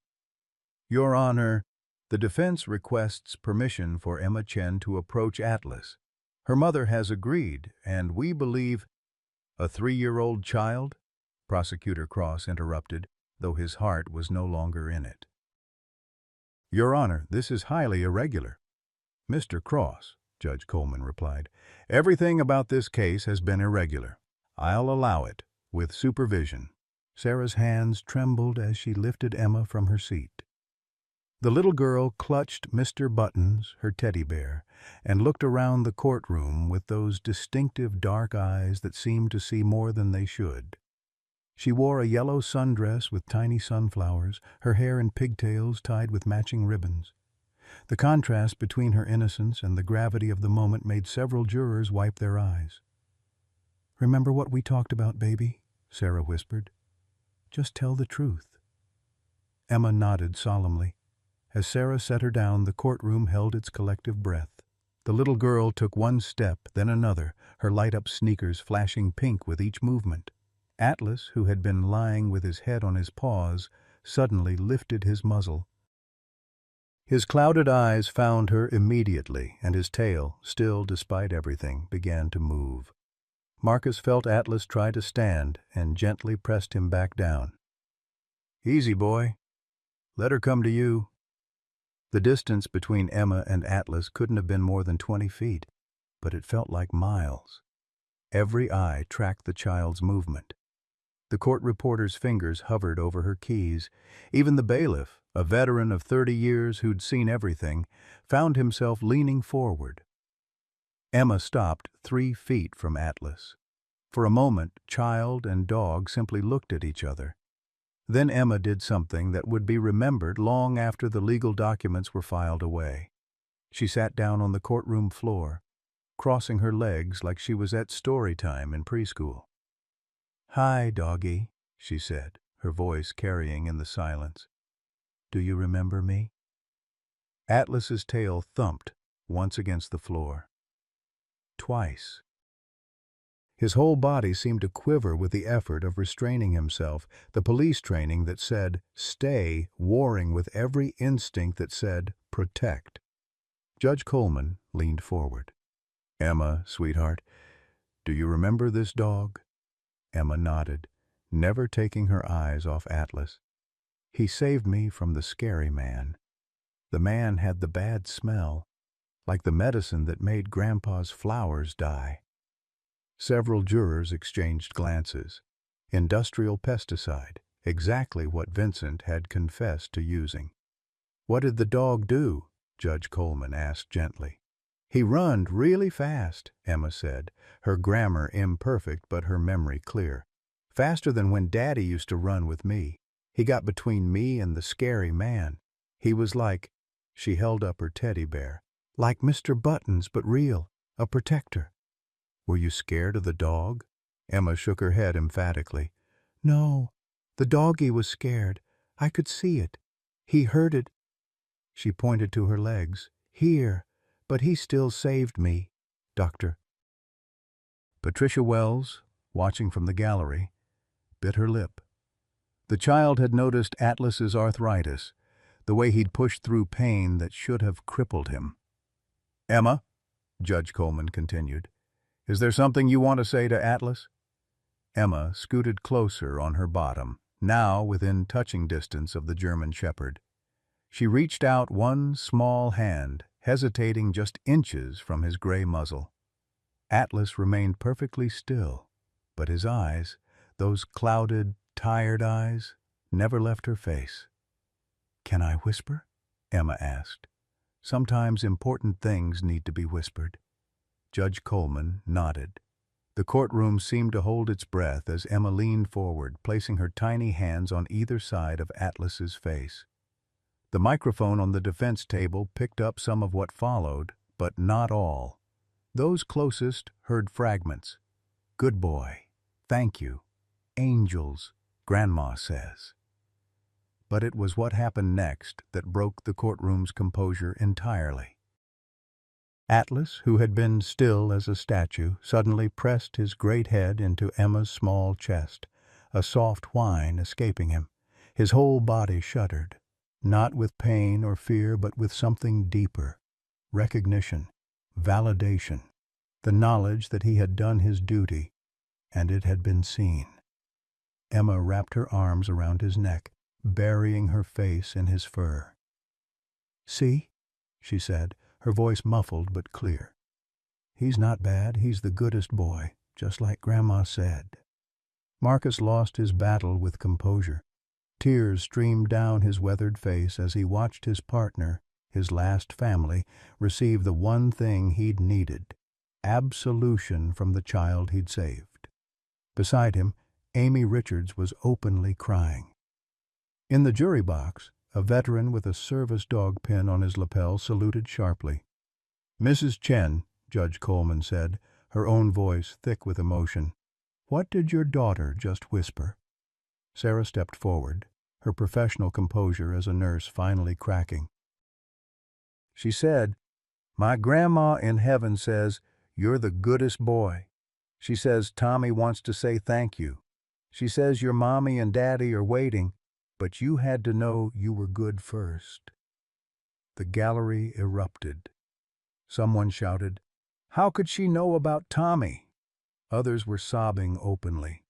"Your Honor, the defense requests permission for Emma Chen to approach Atlas. Her mother has agreed, and we believe—" "A 3-year-old child?" Prosecutor Cross interrupted, though his heart was no longer in it. "Your Honor, this is highly irregular." "Mr. Cross," Judge Coleman replied, "everything about this case has been irregular. I'll allow it, with supervision." Sarah's hands trembled as she lifted Emma from her seat. The little girl clutched Mr. Buttons, her teddy bear, and looked around the courtroom with those distinctive dark eyes that seemed to see more than they should. She wore a yellow sundress with tiny sunflowers, her hair in pigtails tied with matching ribbons. The contrast between her innocence and the gravity of the moment made several jurors wipe their eyes. "Remember what we talked about, baby?" Sarah whispered. "Just tell the truth." Emma nodded solemnly. As Sarah set her down, the courtroom held its collective breath. The little girl took one step, then another, her light-up sneakers flashing pink with each movement. Atlas, who had been lying with his head on his paws, suddenly lifted his muzzle. His clouded eyes found her immediately, and his tail, still despite everything, began to move. Marcus felt Atlas try to stand and gently pressed him back down. "Easy, boy. Let her come to you." The distance between Emma and Atlas couldn't have been more than 20 feet, but it felt like miles. Every eye tracked the child's movement. The court reporter's fingers hovered over her keys. Even the bailiff, a veteran of 30 years who'd seen everything, found himself leaning forward. Emma stopped 3 feet from Atlas. For a moment, child and dog simply looked at each other. Then Emma did something that would be remembered long after the legal documents were filed away. She sat down on the courtroom floor, crossing her legs like she was at story time in preschool. "Hi, doggy," she said, her voice carrying in the silence. "Do you remember me?" Atlas's tail thumped once against the floor. Twice. His whole body seemed to quiver with the effort of restraining himself, the police training that said, "Stay," warring with every instinct that said, "Protect." Judge Coleman leaned forward. "Emma, sweetheart, do you remember this dog?" Emma nodded, never taking her eyes off Atlas. "He saved me from the scary man. The man had the bad smell, like the medicine that made Grandpa's flowers die." Several jurors exchanged glances. Industrial pesticide, exactly what Vincent had confessed to using. "What did the dog do?" Judge Coleman asked gently. "He runned really fast," Emma said, her grammar imperfect but her memory clear. "Faster than when Daddy used to run with me. He got between me and the scary man. He was like," she held up her teddy bear, "like Mr. Buttons but real, a protector." "Were you scared of the dog?" Emma shook her head emphatically. "No, the doggie was scared. I could see it. He heard it." She pointed to her legs. "Here, but he still saved me, Doctor." Patricia Wells, watching from the gallery, bit her lip. The child had noticed Atlas's arthritis, the way he'd pushed through pain that should have crippled him. "Emma," Judge Coleman continued, "is there something you want to say to Atlas?" Emma scooted closer on her bottom, now within touching distance of the German Shepherd. She reached out one small hand, hesitating just inches from his gray muzzle. Atlas remained perfectly still, but his eyes, those clouded, tired eyes, never left her face. "Can I whisper?" Emma asked. "Sometimes important things need to be whispered." Judge Coleman nodded. The courtroom seemed to hold its breath as Emma leaned forward, placing her tiny hands on either side of Atlas's face. The microphone on the defense table picked up some of what followed, but not all. Those closest heard fragments. "Good boy. Thank you. Angels, Grandma says." But it was what happened next that broke the courtroom's composure entirely. Atlas, who had been still as a statue, suddenly pressed his great head into Emma's small chest, a soft whine escaping him. His whole body shuddered, not with pain or fear, but with something deeper: recognition, validation, the knowledge that he had done his duty, and it had been seen. Emma wrapped her arms around his neck, burying her face in his fur. "See?" she said, her voice muffled but clear. "He's not bad. He's the goodest boy, just like Grandma said." Marcus lost his battle with composure. Tears streamed down his weathered face as he watched his partner, his last family, receive the one thing he'd needed: absolution from the child he'd saved. Beside him, Amy Richards was openly crying. In the jury box, a veteran with a service dog pin on his lapel saluted sharply. "Mrs. Chen," Judge Coleman said, her own voice thick with emotion, "what did your daughter just whisper?" Sarah stepped forward, her professional composure as a nurse finally cracking. She said, "My grandma in heaven says, you're the goodest boy. She says Tommy wants to say thank you. She says your mommy and daddy are waiting, but you had to know you were good first." The gallery erupted. Someone shouted, "How could she know about Tommy?" Others were sobbing openly.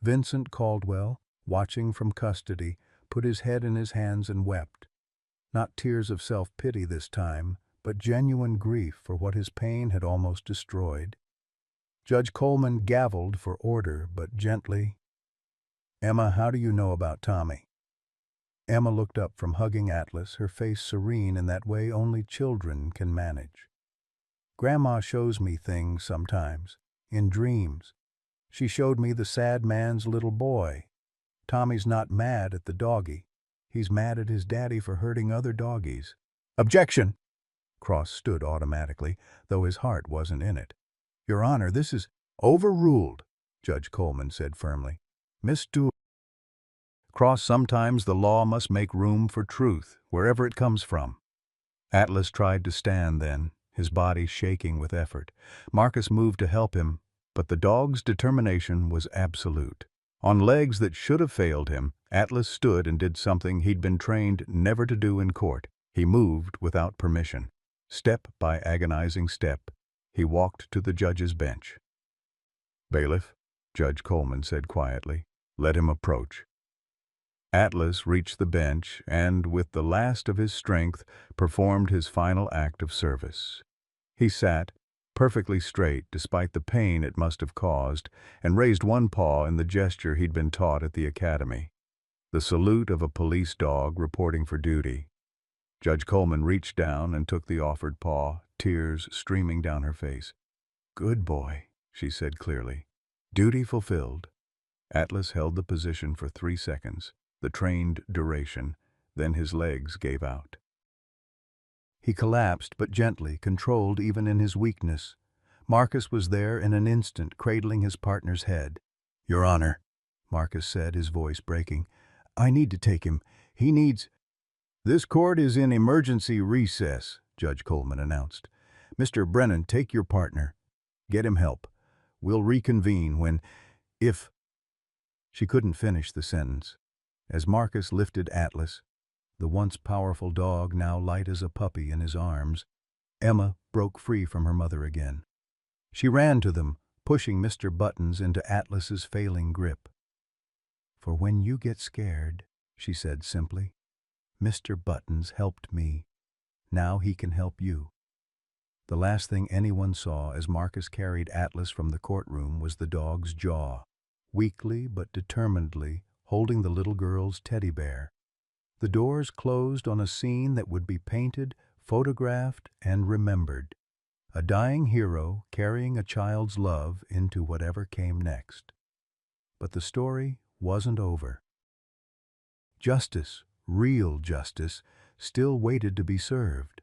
Vincent Caldwell, watching from custody, put his head in his hands and wept. Not tears of self-pity this time, but genuine grief for what his pain had almost destroyed. Judge Coleman gavelled for order, but gently. "Emma, how do you know about Tommy?" Emma looked up from hugging Atlas, her face serene in that way only children can manage. "Grandma shows me things sometimes, in dreams. She showed me the sad man's little boy. Tommy's not mad at the doggie. He's mad at his daddy for hurting other doggies." "Objection!" Cross stood automatically, though his heart wasn't in it. "Your Honor, this is overruled," Judge Coleman said firmly. "Mr. Cross, sometimes the law must make room for truth, wherever it comes from." Atlas tried to stand then, his body shaking with effort. Marcus moved to help him, but the dog's determination was absolute. On legs that should have failed him, Atlas stood and did something he'd been trained never to do in court. He moved without permission. Step by agonizing step, he walked to the judge's bench. "Bailiff," Judge Coleman said quietly, "let him approach." Atlas reached the bench and, with the last of his strength, performed his final act of service. He sat, perfectly straight despite the pain it must have caused, and raised one paw in the gesture he'd been taught at the academy, the salute of a police dog reporting for duty. Judge Coleman reached down and took the offered paw, tears streaming down her face. "Good boy," she said clearly. "Duty fulfilled." Atlas held the position for 3 seconds, the trained duration, then his legs gave out. He collapsed, but gently, controlled even in his weakness. Marcus was there in an instant, cradling his partner's head. "Your Honor," Marcus said, his voice breaking, "I need to take him. He needs—" "This court is in emergency recess," Judge Coleman announced. "Mr. Brennan, take your partner. Get him help. We'll reconvene if—" She couldn't finish the sentence. As Marcus lifted Atlas, the once powerful dog now light as a puppy in his arms, Emma broke free from her mother again. She ran to them, pushing Mr. Buttons into Atlas's failing grip. "For when you get scared," she said simply, "Mr. Buttons helped me. Now he can help you." The last thing anyone saw as Marcus carried Atlas from the courtroom was the dog's jaw, weakly but determinedly holding the little girl's teddy bear. The doors closed on a scene that would be painted, photographed, and remembered. A dying hero carrying a child's love into whatever came next. But the story wasn't over. Justice, real justice, still waited to be served.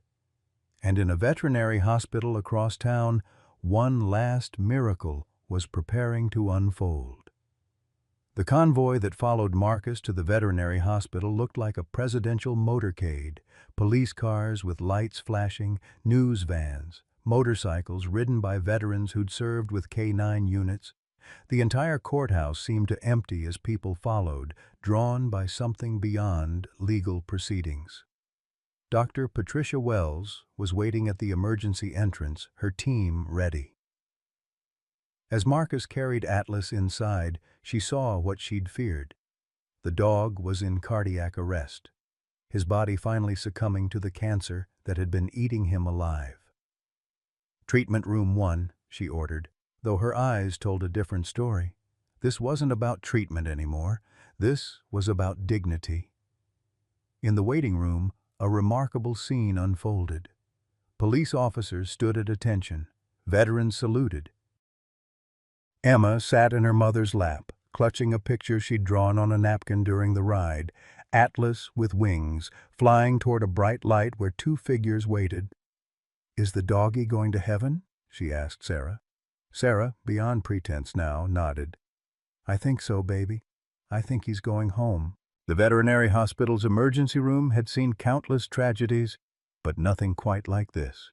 And in a veterinary hospital across town, one last miracle was preparing to unfold. The convoy that followed Marcus to the veterinary hospital looked like a presidential motorcade, police cars with lights flashing, news vans, motorcycles ridden by veterans who'd served with K-9 units. The entire courthouse seemed to empty as people followed, drawn by something beyond legal proceedings. Dr. Patricia Wells was waiting at the emergency entrance, her team ready. As Marcus carried Atlas inside, she saw what she'd feared. The dog was in cardiac arrest, his body finally succumbing to the cancer that had been eating him alive. "Treatment room 1, she ordered, though her eyes told a different story. This wasn't about treatment anymore. This was about dignity. In the waiting room, a remarkable scene unfolded. Police officers stood at attention. Veterans saluted. Emma sat in her mother's lap, clutching a picture she'd drawn on a napkin during the ride, Atlas with wings, flying toward a bright light where 2 figures waited. "Is the doggy going to heaven?" she asked Sarah. Sarah, beyond pretense now, nodded. "I think so, baby. I think he's going home." The veterinary hospital's emergency room had seen countless tragedies, but nothing quite like this.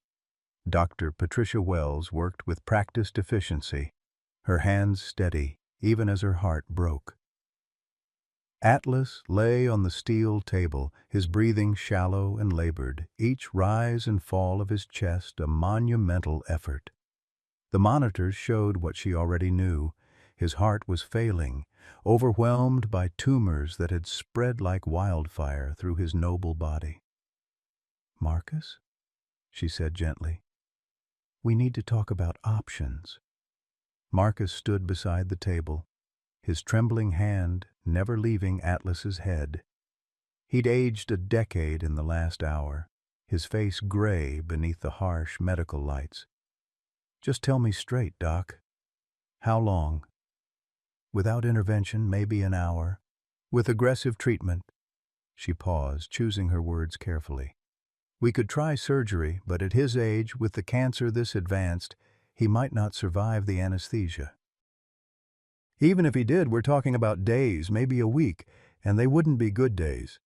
Dr. Patricia Wells worked with practiced efficiency, her hands steady, even as her heart broke. Atlas lay on the steel table, his breathing shallow and labored, each rise and fall of his chest a monumental effort. The monitors showed what she already knew. His heart was failing, overwhelmed by tumors that had spread like wildfire through his noble body. "Marcus," she said gently, "we need to talk about options." Marcus stood beside the table, his trembling hand never leaving Atlas's head. He'd aged a decade in the last hour, his face gray beneath the harsh medical lights. "Just tell me straight, Doc. How long?" "Without intervention, maybe an hour. With aggressive treatment." She paused, choosing her words carefully. "We could try surgery, but at his age, with the cancer this advanced, he might not survive the anesthesia. Even if he did, we're talking about days, maybe a week, and they wouldn't be good days."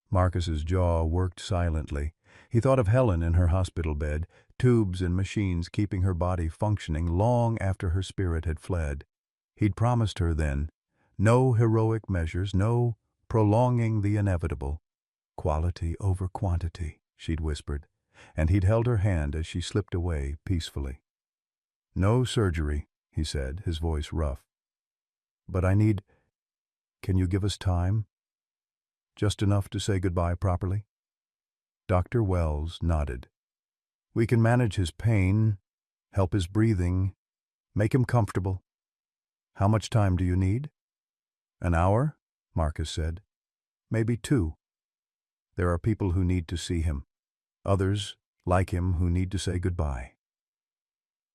Marcus's jaw worked silently. He thought of Helen in her hospital bed, tubes and machines keeping her body functioning long after her spirit had fled. He'd promised her then, no heroic measures, no prolonging the inevitable. "Quality over quantity," she'd whispered, and he'd held her hand as she slipped away peacefully. "No surgery," he said, his voice rough. "But can you give us time? Just enough to say goodbye properly?" Dr. Wells nodded. "We can manage his pain, help his breathing, make him comfortable. How much time do you need?" "An hour," Marcus said. "Maybe 2. There are people who need to see him. Others, like him who need to say goodbye.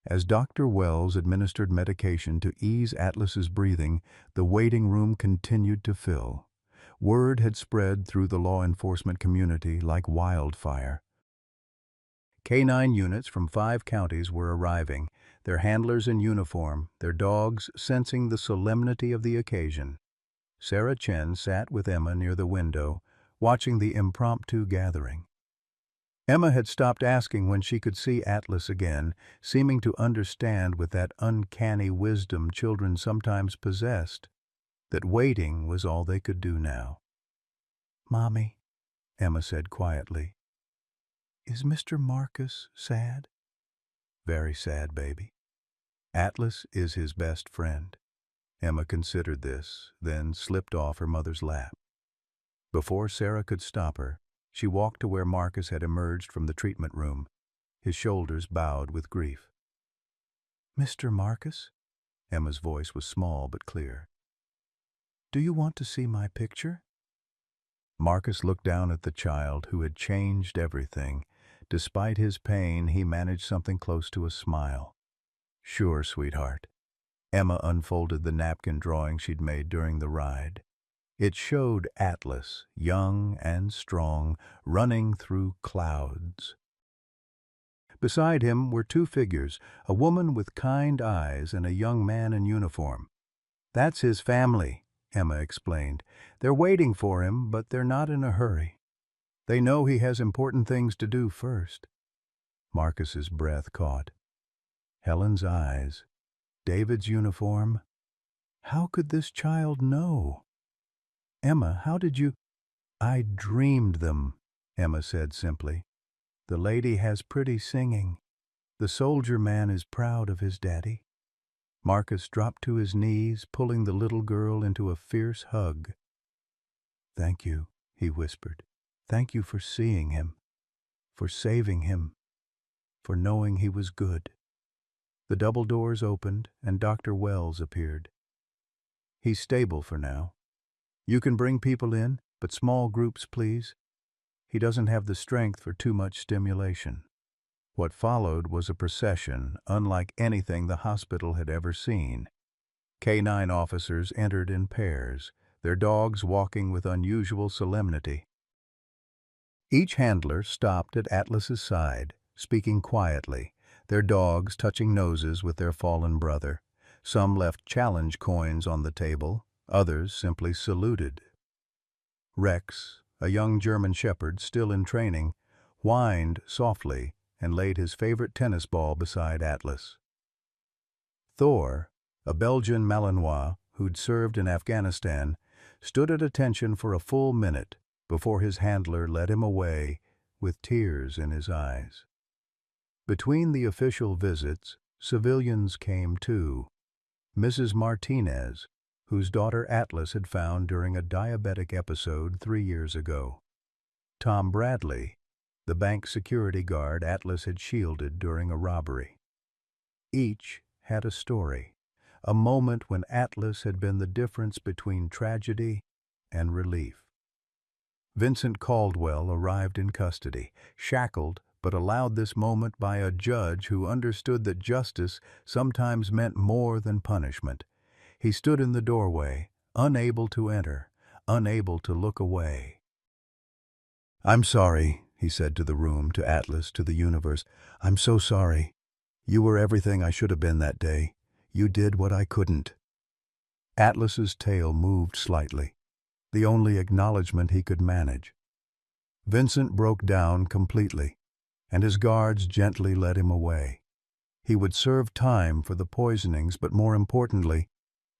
As Dr. Wells administered medication to ease Atlas's breathing, the waiting room continued to fill. Word had spread through the law enforcement community like wildfire. Canine units from 5 counties were arriving, their handlers in uniform, their dogs sensing the solemnity of the occasion. Sarah Chen sat with Emma near the window, watching the impromptu gathering. Emma had stopped asking when she could see Atlas again, seeming to understand with that uncanny wisdom children sometimes possessed, that waiting was all they could do now. "Mommy," Emma said quietly, "is Mr. Marcus sad?" "Very sad, baby. Atlas is his best friend." Emma considered this, then slipped off her mother's lap. Before Sarah could stop her, she walked to where Marcus had emerged from the treatment room, his shoulders bowed with grief. "Mr. Marcus?" Emma's voice was small but clear. "Do you want to see my picture?" Marcus looked down at the child who had changed everything. Despite his pain, he managed something close to a smile. "Sure, sweetheart." Emma unfolded the napkin drawing she'd made during the ride. It showed Atlas, young and strong, running through clouds. Beside him were 2 figures, a woman with kind eyes and a young man in uniform. "That's his family," Emma explained. "They're waiting for him, but they're not in a hurry. They know he has important things to do first." Marcus's breath caught. Helen's eyes, David's uniform. How could this child know? "Emma, how did you—" "I dreamed them," Emma said simply. "The lady has pretty singing. The soldier man is proud of his daddy." Marcus dropped to his knees, pulling the little girl into a fierce hug. "Thank you," he whispered. "Thank you for seeing him, for saving him, for knowing he was good." The double doors opened, and Dr. Wells appeared. "He's stable for now. You can bring people in, but small groups, please. He doesn't have the strength for too much stimulation." What followed was a procession unlike anything the hospital had ever seen. Canine officers entered in pairs, their dogs walking with unusual solemnity. Each handler stopped at Atlas's side, speaking quietly, their dogs touching noses with their fallen brother. Some left challenge coins on the table, others simply saluted. Rex, a young German shepherd still in training, whined softly and laid his favorite tennis ball beside Atlas. Thor, a Belgian Malinois who'd served in Afghanistan, stood at attention for a full minute before his handler led him away with tears in his eyes. Between the official visits, civilians came too. Mrs. Martinez, whose daughter Atlas had found during a diabetic episode 3 years ago. Tom Bradley, the bank security guard Atlas had shielded during a robbery. Each had a story, a moment when Atlas had been the difference between tragedy and relief. Vincent Caldwell arrived in custody, shackled but allowed this moment by a judge who understood that justice sometimes meant more than punishment. He stood in the doorway, unable to enter, unable to look away. "I'm sorry," he said to the room, to Atlas, to the universe. "I'm so sorry. You were everything I should have been that day. You did what I couldn't." Atlas's tail moved slightly, the only acknowledgement he could manage. Vincent broke down completely, and his guards gently led him away. He would serve time for the poisonings, but more importantly,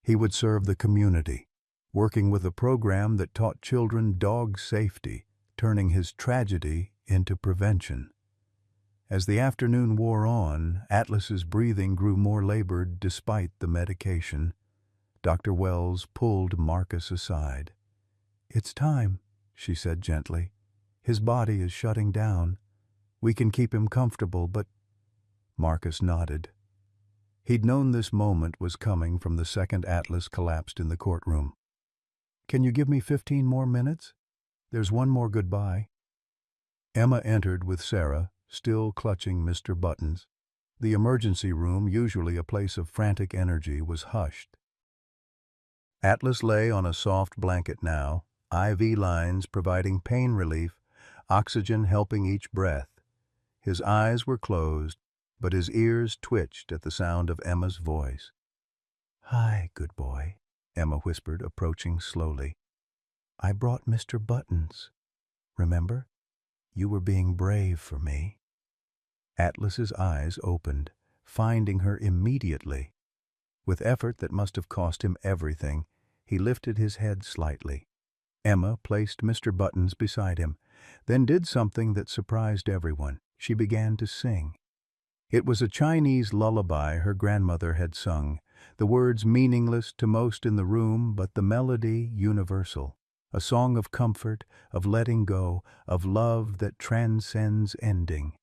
he would serve the community, working with a program that taught children dog safety, turning his tragedy into prevention. As the afternoon wore on, Atlas's breathing grew more labored despite the medication. Dr. Wells pulled Marcus aside. "It's time," she said gently. "His body is shutting down. We can keep him comfortable, but—" Marcus nodded. He'd known this moment was coming from the second Atlas collapsed in the courtroom. "Can you give me 15 more minutes? There's one more goodbye." Emma entered with Sarah, still clutching Mr. Buttons. The emergency room, usually a place of frantic energy, was hushed. Atlas lay on a soft blanket now, IV lines providing pain relief, oxygen helping each breath. His eyes were closed, but his ears twitched at the sound of Emma's voice. "Hi, good boy," Emma whispered, approaching slowly. "I brought Mr. Buttons. Remember? You were being brave for me." Atlas's eyes opened, finding her immediately. With effort that must have cost him everything, he lifted his head slightly. Emma placed Mr. Buttons beside him, then did something that surprised everyone. She began to sing. It was a Chinese lullaby her grandmother had sung, the words meaningless to most in the room, but the melody universal. A song of comfort, of letting go, of love that transcends ending.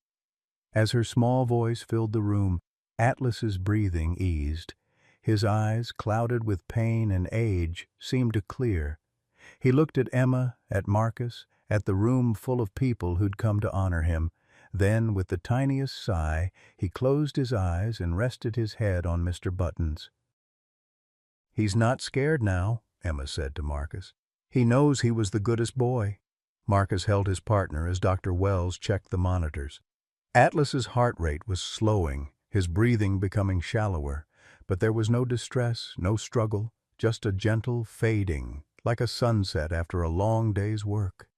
As her small voice filled the room, Atlas's breathing eased. His eyes, clouded with pain and age, seemed to clear. He looked at Emma, at Marcus, at the room full of people who'd come to honor him. Then, with the tiniest sigh, he closed his eyes and rested his head on Mr. Buttons. "He's not scared now," Emma said to Marcus. "He knows he was the goodest boy." Marcus held his partner as Dr. Wells checked the monitors. Atlas's heart rate was slowing, his breathing becoming shallower, but there was no distress, no struggle, just a gentle fading, like a sunset after a long day's work.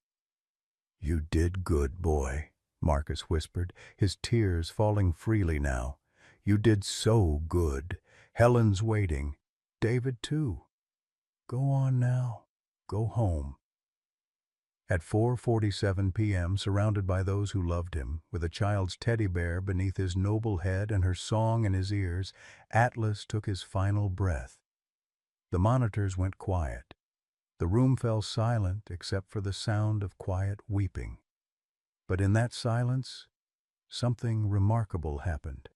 "You did good, boy," Marcus whispered, his tears falling freely now. "You did so good. Helen's waiting. David, too. Go on now. Go home." At 4:47 p.m., surrounded by those who loved him, with a child's teddy bear beneath his noble head and her song in his ears, Atlas took his final breath. The monitors went quiet. The room fell silent except for the sound of quiet weeping. But in that silence, something remarkable happened.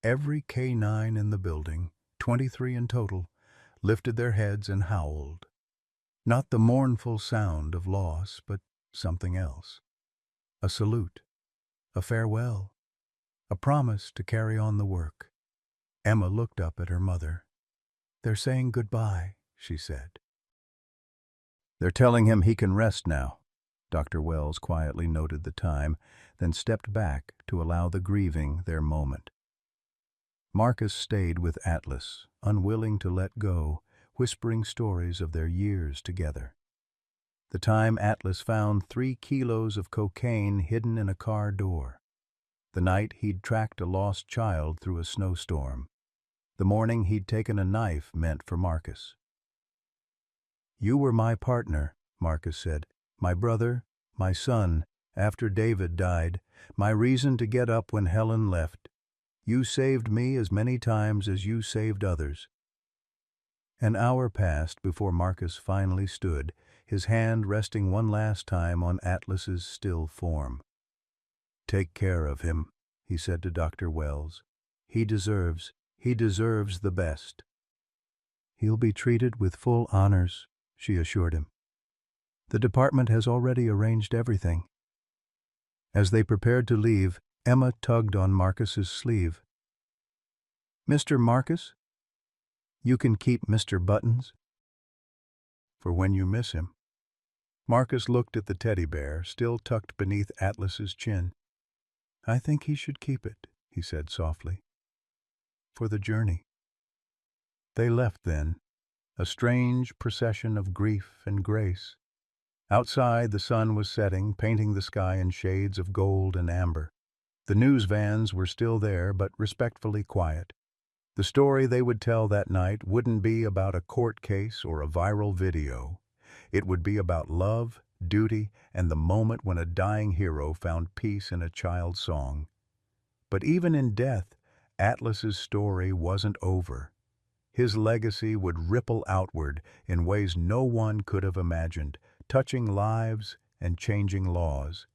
Every canine in the building, 23 in total, lifted their heads and howled. Not the mournful sound of loss, but something else. A salute, a farewell, a promise to carry on the work. Emma looked up at her mother. "They're saying goodbye," she said. "They're telling him he can rest now." Dr. Wells quietly noted the time, then stepped back to allow the grieving their moment. Marcus stayed with Atlas, unwilling to let go, whispering stories of their years together. The time Atlas found 3 kilos of cocaine hidden in a car door. The night he'd tracked a lost child through a snowstorm. The morning he'd taken a knife meant for Marcus. "You were my partner," Marcus said. "My brother, my son, after David died, my reason to get up when Helen left. You saved me as many times as you saved others." An hour passed before Marcus finally stood, his hand resting one last time on Atlas's still form. "Take care of him," he said to Dr. Wells. He deserves the best." "He'll be treated with full honors," she assured him. "The department has already arranged everything." As they prepared to leave, Emma tugged on Marcus's sleeve. "Mr. Marcus, you can keep Mr. Buttons for when you miss him." Marcus looked at the teddy bear, still tucked beneath Atlas's chin. "I think he should keep it," he said softly, "for the journey." They left then, a strange procession of grief and grace. Outside, the sun was setting, painting the sky in shades of gold and amber. The news vans were still there, but respectfully quiet. The story they would tell that night wouldn't be about a court case or a viral video. It would be about love, duty, and the moment when a dying hero found peace in a child's song. But even in death, Atlas's story wasn't over. His legacy would ripple outward in ways no one could have imagined, touching lives and changing laws.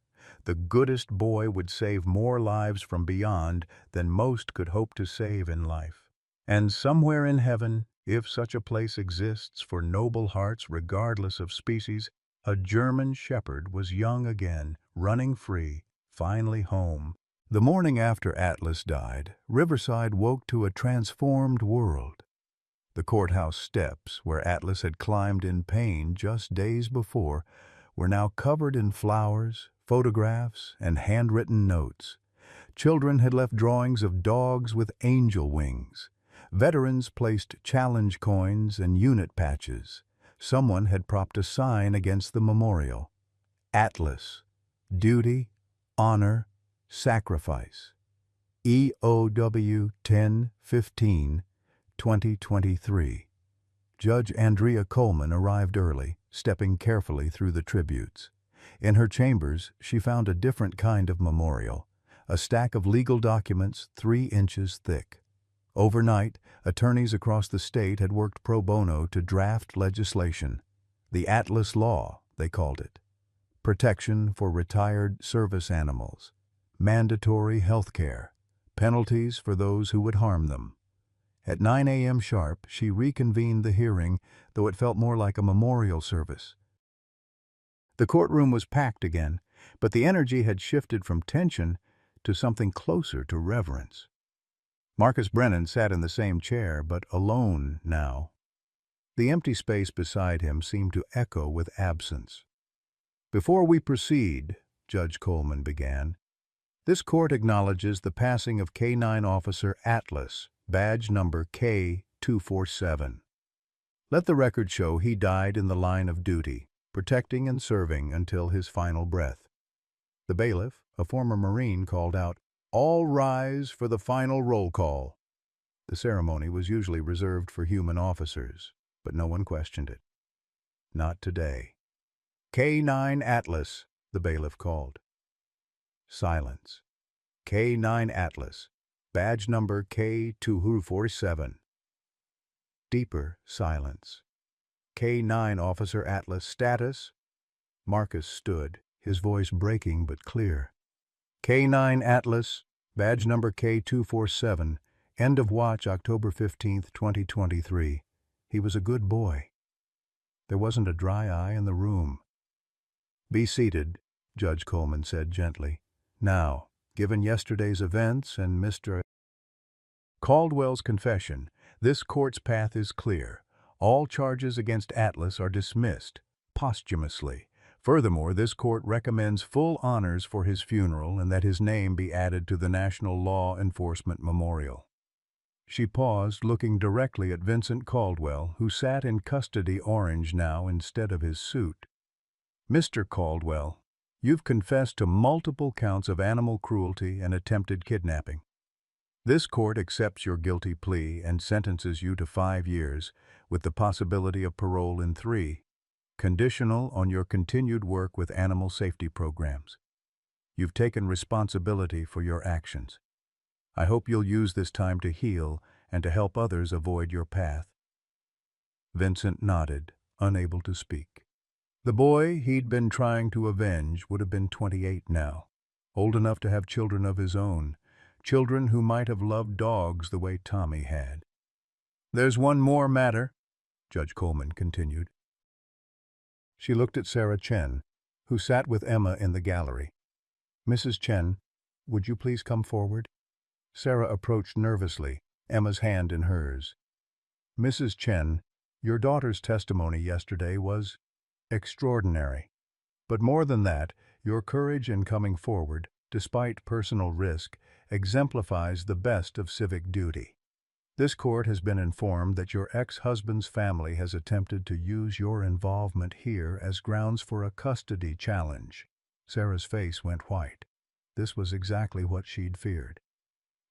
The goodest boy would save more lives from beyond than most could hope to save in life. And somewhere in heaven, if such a place exists for noble hearts regardless of species, a German shepherd was young again, running free, finally home. The morning after Atlas died, Riverside woke to a transformed world. The courthouse steps, where Atlas had climbed in pain just days before, were now covered in flowers, photographs, and handwritten notes. Children had left drawings of dogs with angel wings. Veterans placed challenge coins and unit patches. Someone had propped a sign against the memorial. Atlas. Duty, honor, sacrifice. EOW 10-15, 2023. Judge Andrea Coleman arrived early, stepping carefully through the tributes. In her chambers, she found a different kind of memorial, a stack of legal documents 3 inches thick. Overnight, attorneys across the state had worked pro bono to draft legislation. The Atlas Law, they called it. Protection for retired service animals. Mandatory health care. Penalties for those who would harm them. At 9 a.m. sharp, she reconvened the hearing, though it felt more like a memorial service. The courtroom was packed again, but the energy had shifted from tension to something closer to reverence. Marcus Brennan sat in the same chair, but alone now. The empty space beside him seemed to echo with absence. "Before we proceed," Judge Coleman began, "this court acknowledges the passing of K-9 Officer Atlas, badge number K247. Let the record show he died in the line of duty, protecting and serving until his final breath." The bailiff, a former Marine, called out, "All rise for the final roll call." The ceremony was usually reserved for human officers, but no one questioned it. Not today. "K-9 Atlas," the bailiff called. Silence. "K-9 Atlas, badge number K247. Deeper silence. "K-9 Officer Atlas, status?" Marcus stood, his voice breaking but clear. "K-9 Atlas, badge number K247, end of watch October 15th, 2023. He was a good boy." There wasn't a dry eye in the room. "Be seated," Judge Coleman said gently. "Now, given yesterday's events and Mr. Caldwell's confession, this court's path is clear. All charges against Atlas are dismissed, posthumously. Furthermore, this court recommends full honors for his funeral and that his name be added to the National Law Enforcement Memorial." She paused, looking directly at Vincent Caldwell, who sat in custody orange now instead of his suit. "Mr. Caldwell, you've confessed to multiple counts of animal cruelty and attempted kidnapping. This court accepts your guilty plea and sentences you to 5 years, with the possibility of parole in 3, conditional on your continued work with animal safety programs. You've taken responsibility for your actions. I hope you'll use this time to heal and to help others avoid your path." Vincent nodded, unable to speak. The boy he'd been trying to avenge would have been 28 now, old enough to have children of his own, children who might have loved dogs the way Tommy had. "There's one more matter," Judge Coleman continued. She looked at Sarah Chen, who sat with Emma in the gallery. "Mrs. Chen, would you please come forward?" Sarah approached nervously, Emma's hand in hers. "Mrs. Chen, your daughter's testimony yesterday was extraordinary. But more than that, your courage in coming forward, despite personal risk, exemplifies the best of civic duty. This court has been informed that your ex-husband's family has attempted to use your involvement here as grounds for a custody challenge." Sarah's face went white. This was exactly what she'd feared.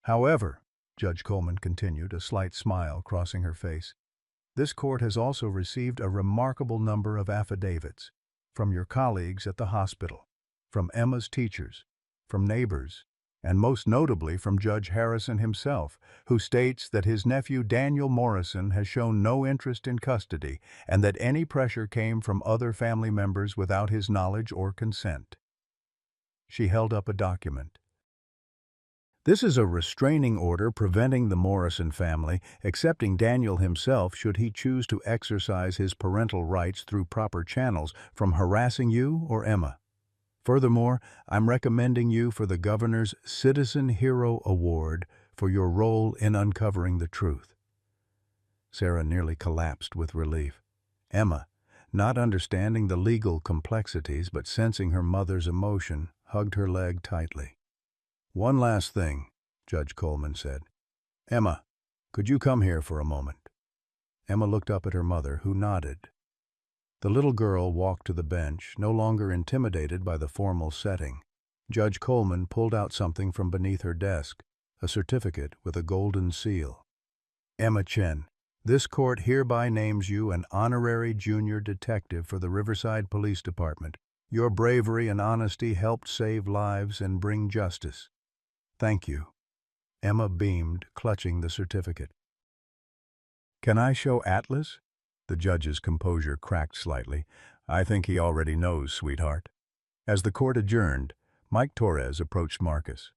"However," Judge Coleman continued, a slight smile crossing her face, "this court has also received a remarkable number of affidavits from your colleagues at the hospital, from Emma's teachers, from neighbors, and most notably from Judge Harrison himself, who states that his nephew Daniel Morrison has shown no interest in custody and that any pressure came from other family members without his knowledge or consent." She held up a document. "This is a restraining order preventing the Morrison family accepting Daniel himself should he choose to exercise his parental rights through proper channels from harassing you or Emma. Furthermore, I'm recommending you for the Governor's Citizen Hero Award for your role in uncovering the truth." Sarah nearly collapsed with relief. Emma, not understanding the legal complexities but sensing her mother's emotion, hugged her leg tightly. "One last thing," Judge Coleman said. "Emma, could you come here for a moment?" Emma looked up at her mother, who nodded. The little girl walked to the bench, no longer intimidated by the formal setting. Judge Coleman pulled out something from beneath her desk, a certificate with a golden seal. "Emma Chen, this court hereby names you an honorary junior detective for the Riverside Police Department. Your bravery and honesty helped save lives and bring justice. Thank you." Emma beamed, clutching the certificate. "Can I show Atlas?" The judge's composure cracked slightly. "I think he already knows, sweetheart." As the court adjourned, Mike Torres approached Marcus.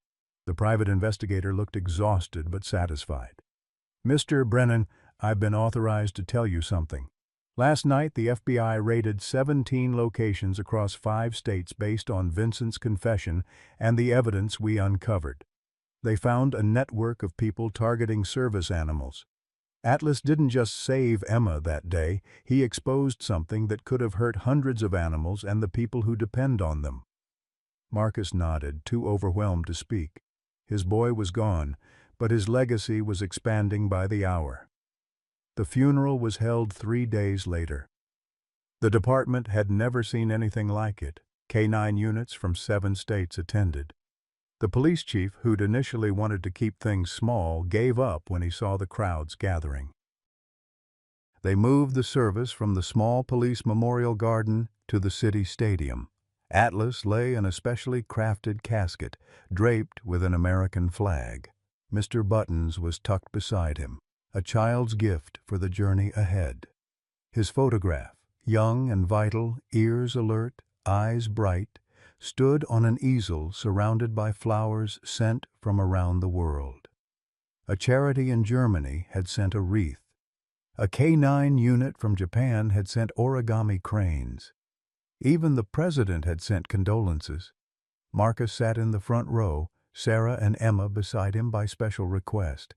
The private investigator looked exhausted but satisfied. "Mr. Brennan, I've been authorized to tell you something. Last night, the FBI raided 17 locations across 5 states based on Vincent's confession and the evidence we uncovered. They found a network of people targeting service animals. Atlas didn't just save Emma that day, he exposed something that could have hurt hundreds of animals and the people who depend on them." Marcus nodded, too overwhelmed to speak. His boy was gone, but his legacy was expanding by the hour. The funeral was held 3 days later. The department had never seen anything like it. K-9 units from 7 states attended. The police chief, who'd initially wanted to keep things small, gave up when he saw the crowds gathering. They moved the service from the small police memorial garden to the city stadium. Atlas lay in a specially crafted casket, draped with an American flag. Mr. Buttons was tucked beside him, a child's gift for the journey ahead. His photograph, young and vital, ears alert, eyes bright, stood on an easel surrounded by flowers sent from around the world. A charity in Germany had sent a wreath. A K-9 unit from Japan had sent origami cranes. Even the president had sent condolences. Marcus sat in the front row, Sarah and Emma beside him by special request.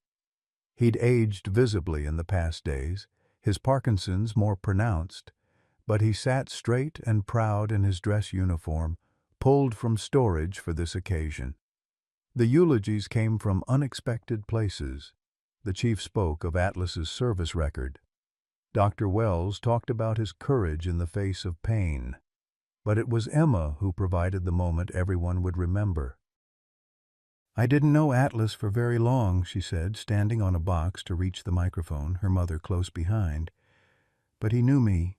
He'd aged visibly in the past days, his Parkinson's more pronounced, but he sat straight and proud in his dress uniform, pulled from storage for this occasion. The eulogies came from unexpected places. The chief spoke of Atlas's service record. Dr. Wells talked about his courage in the face of pain. But it was Emma who provided the moment everyone would remember. "I didn't know Atlas for very long," she said, standing on a box to reach the microphone, her mother close behind. "But he knew me.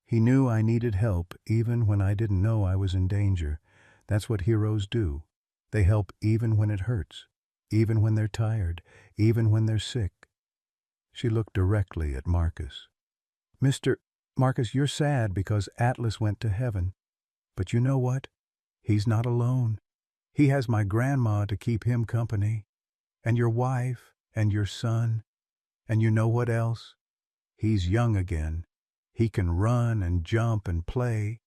He knew I needed help even when I didn't know I was in danger. That's what heroes do. They help even when it hurts, even when they're tired, even when they're sick." She looked directly at Marcus. "Mr. Marcus, you're sad because Atlas went to heaven. But you know what? He's not alone. He has my grandma to keep him company, and your wife, and your son. And you know what else? He's young again. He can run and jump and play.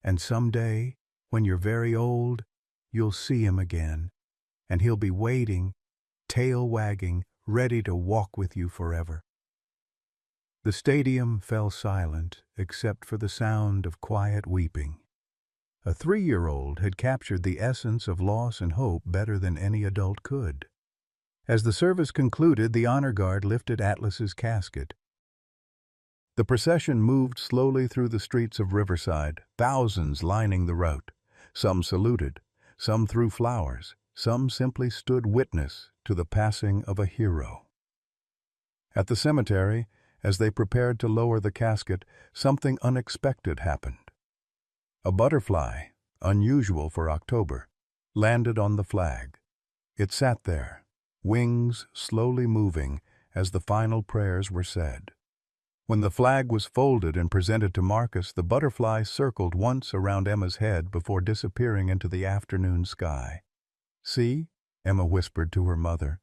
And someday, when you're very old, you'll see him again. And he'll be waiting, tail wagging, ready to walk with you forever." The stadium fell silent, except for the sound of quiet weeping. A 3-year-old had captured the essence of loss and hope better than any adult could. As the service concluded, the honor guard lifted Atlas's casket. The procession moved slowly through the streets of Riverside, thousands lining the route. Some saluted, some threw flowers, some simply stood witness to the passing of a hero. At the cemetery, as they prepared to lower the casket, something unexpected happened. A butterfly, unusual for October, landed on the flag. It sat there, wings slowly moving as the final prayers were said. When the flag was folded and presented to Marcus, the butterfly circled once around Emma's head before disappearing into the afternoon sky. "See?" Emma whispered to her mother.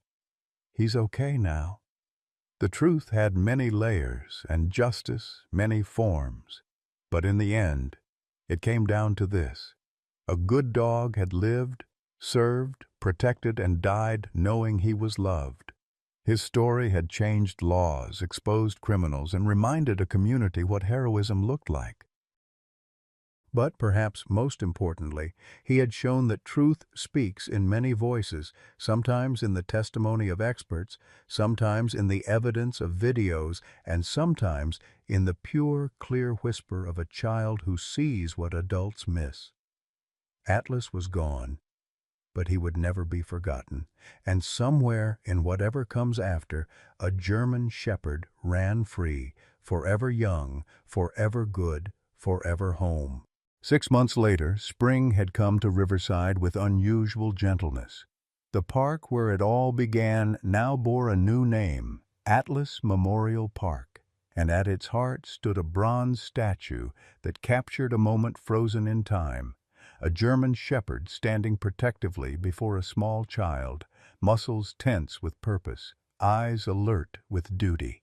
"He's okay now." The truth had many layers and justice many forms, but in the end, it came down to this: A good dog had lived, served, protected, and died knowing he was loved. His story had changed laws, exposed criminals, and reminded a community what heroism looked like. But perhaps most importantly, he had shown that truth speaks in many voices, sometimes in the testimony of experts, sometimes in the evidence of videos, and sometimes in the pure, clear whisper of a child who sees what adults miss. Atlas was gone, but he would never be forgotten, and somewhere in whatever comes after, a German shepherd ran free, forever young, forever good, forever home. 6 months later, spring had come to Riverside with unusual gentleness. The park where it all began now bore a new name, Atlas Memorial Park, and at its heart stood a bronze statue that captured a moment frozen in time. A German shepherd standing protectively before a small child, muscles tense with purpose, eyes alert with duty.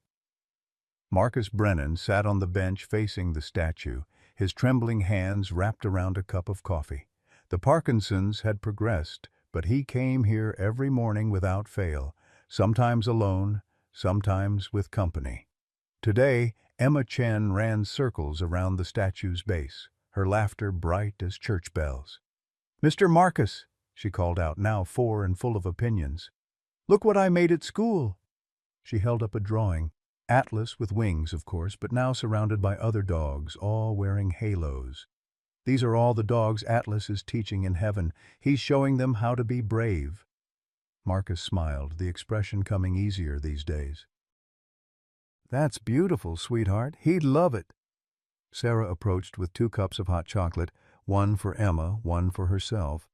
Marcus Brennan sat on the bench facing the statue, his trembling hands wrapped around a cup of coffee. The Parkinsons had progressed, but he came here every morning without fail, sometimes alone, sometimes with company. Today, Emma Chen ran circles around the statue's base, her laughter bright as church bells. "Mr. Marcus," she called out, now 4 and full of opinions. "Look what I made at school." She held up a drawing. Atlas with wings, of course, but now surrounded by other dogs, all wearing halos. "These are all the dogs Atlas is teaching in heaven. He's showing them how to be brave." Marcus smiled, the expression coming easier these days. "That's beautiful, sweetheart. He'd love it." Sarah approached with 2 cups of hot chocolate, one for Emma, one for herself.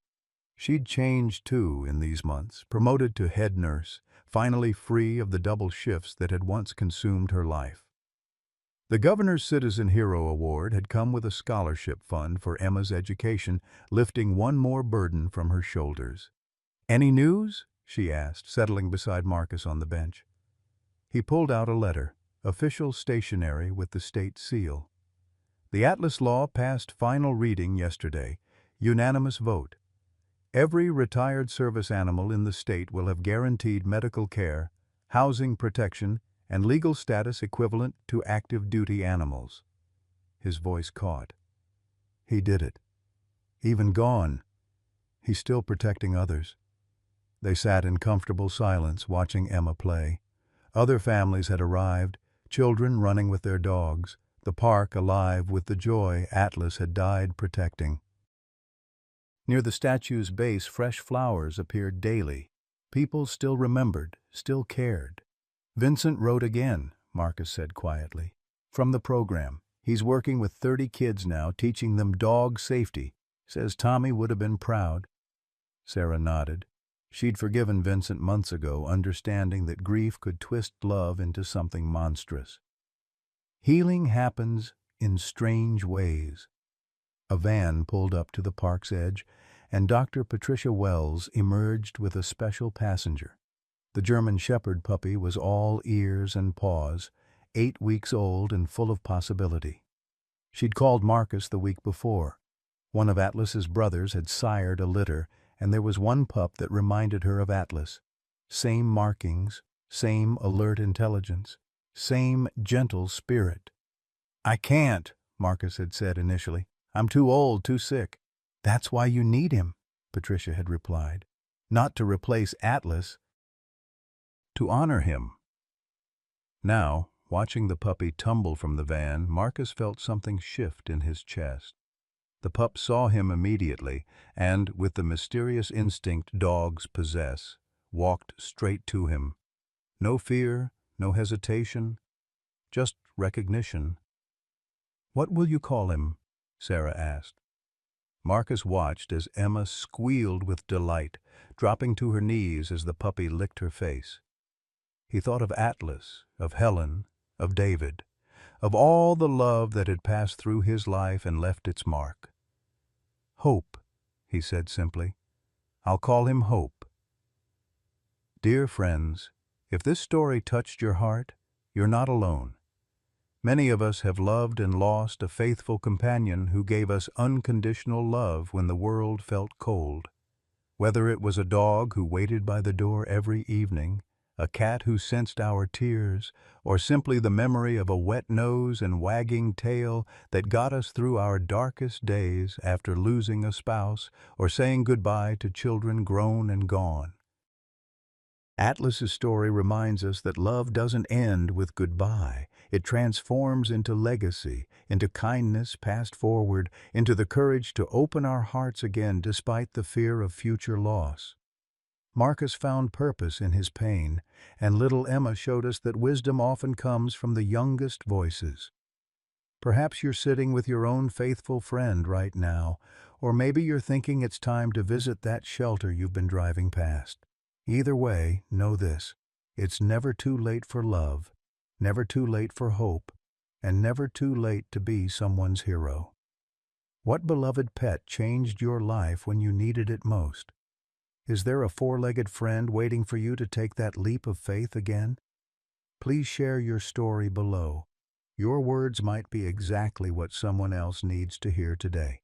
She'd changed too in these months, promoted to head nurse, finally free of the double shifts that had once consumed her life. The Governor's Citizen Hero Award had come with a scholarship fund for Emma's education, lifting one more burden from her shoulders. "Any news?" she asked, settling beside Marcus on the bench. He pulled out a letter, official stationery with the state seal. "The Atlas Law passed final reading yesterday, unanimous vote. Every retired service animal in the state will have guaranteed medical care, housing protection, and legal status equivalent to active duty animals." His voice caught. He did it. Even gone, he's still protecting others. They sat in comfortable silence watching Emma play. Other families had arrived, children running with their dogs, the park alive with the joy Atlas had died protecting. Near the statue's base, fresh flowers appeared daily. People still remembered, still cared. "Vincent wrote again," Marcus said quietly. "From the program. He's working with 30 kids now, teaching them dog safety. Says Tommy would have been proud." Sarah nodded. She'd forgiven Vincent months ago, understanding that grief could twist love into something monstrous. Healing happens in strange ways. A van pulled up to the park's edge, and Dr. Patricia Wells emerged with a special passenger. The German Shepherd puppy was all ears and paws, 8 weeks old and full of possibility. She'd called Marcus the week before. One of Atlas's brothers had sired a litter, and there was one pup that reminded her of Atlas. Same markings, same alert intelligence, same gentle spirit. "I can't," Marcus had said initially. "I'm too old, too sick." "That's why you need him," Patricia had replied. "Not to replace Atlas, to honor him." Now, watching the puppy tumble from the van, Marcus felt something shift in his chest. The pup saw him immediately and, with the mysterious instinct dogs possess, walked straight to him. No fear, no hesitation, just recognition. "What will you call him?" Sarah asked. Marcus watched as Emma squealed with delight, dropping to her knees as the puppy licked her face. He thought of Atlas, of Helen, of David, of all the love that had passed through his life and left its mark. "Hope," he said simply. "I'll call him Hope." Dear friends, if this story touched your heart, you're not alone. Many of us have loved and lost a faithful companion who gave us unconditional love when the world felt cold. Whether it was a dog who waited by the door every evening, a cat who sensed our tears, or simply the memory of a wet nose and wagging tail that got us through our darkest days after losing a spouse or saying goodbye to children grown and gone. Atlas's story reminds us that love doesn't end with goodbye. It transforms into legacy, into kindness passed forward, into the courage to open our hearts again despite the fear of future loss. Marcus found purpose in his pain, and little Emma showed us that wisdom often comes from the youngest voices. Perhaps you're sitting with your own faithful friend right now, or maybe you're thinking it's time to visit that shelter you've been driving past. Either way, know this: it's never too late for love, never too late for hope, and never too late to be someone's hero. What beloved pet changed your life when you needed it most? Is there a four-legged friend waiting for you to take that leap of faith again? Please share your story below. Your words might be exactly what someone else needs to hear today.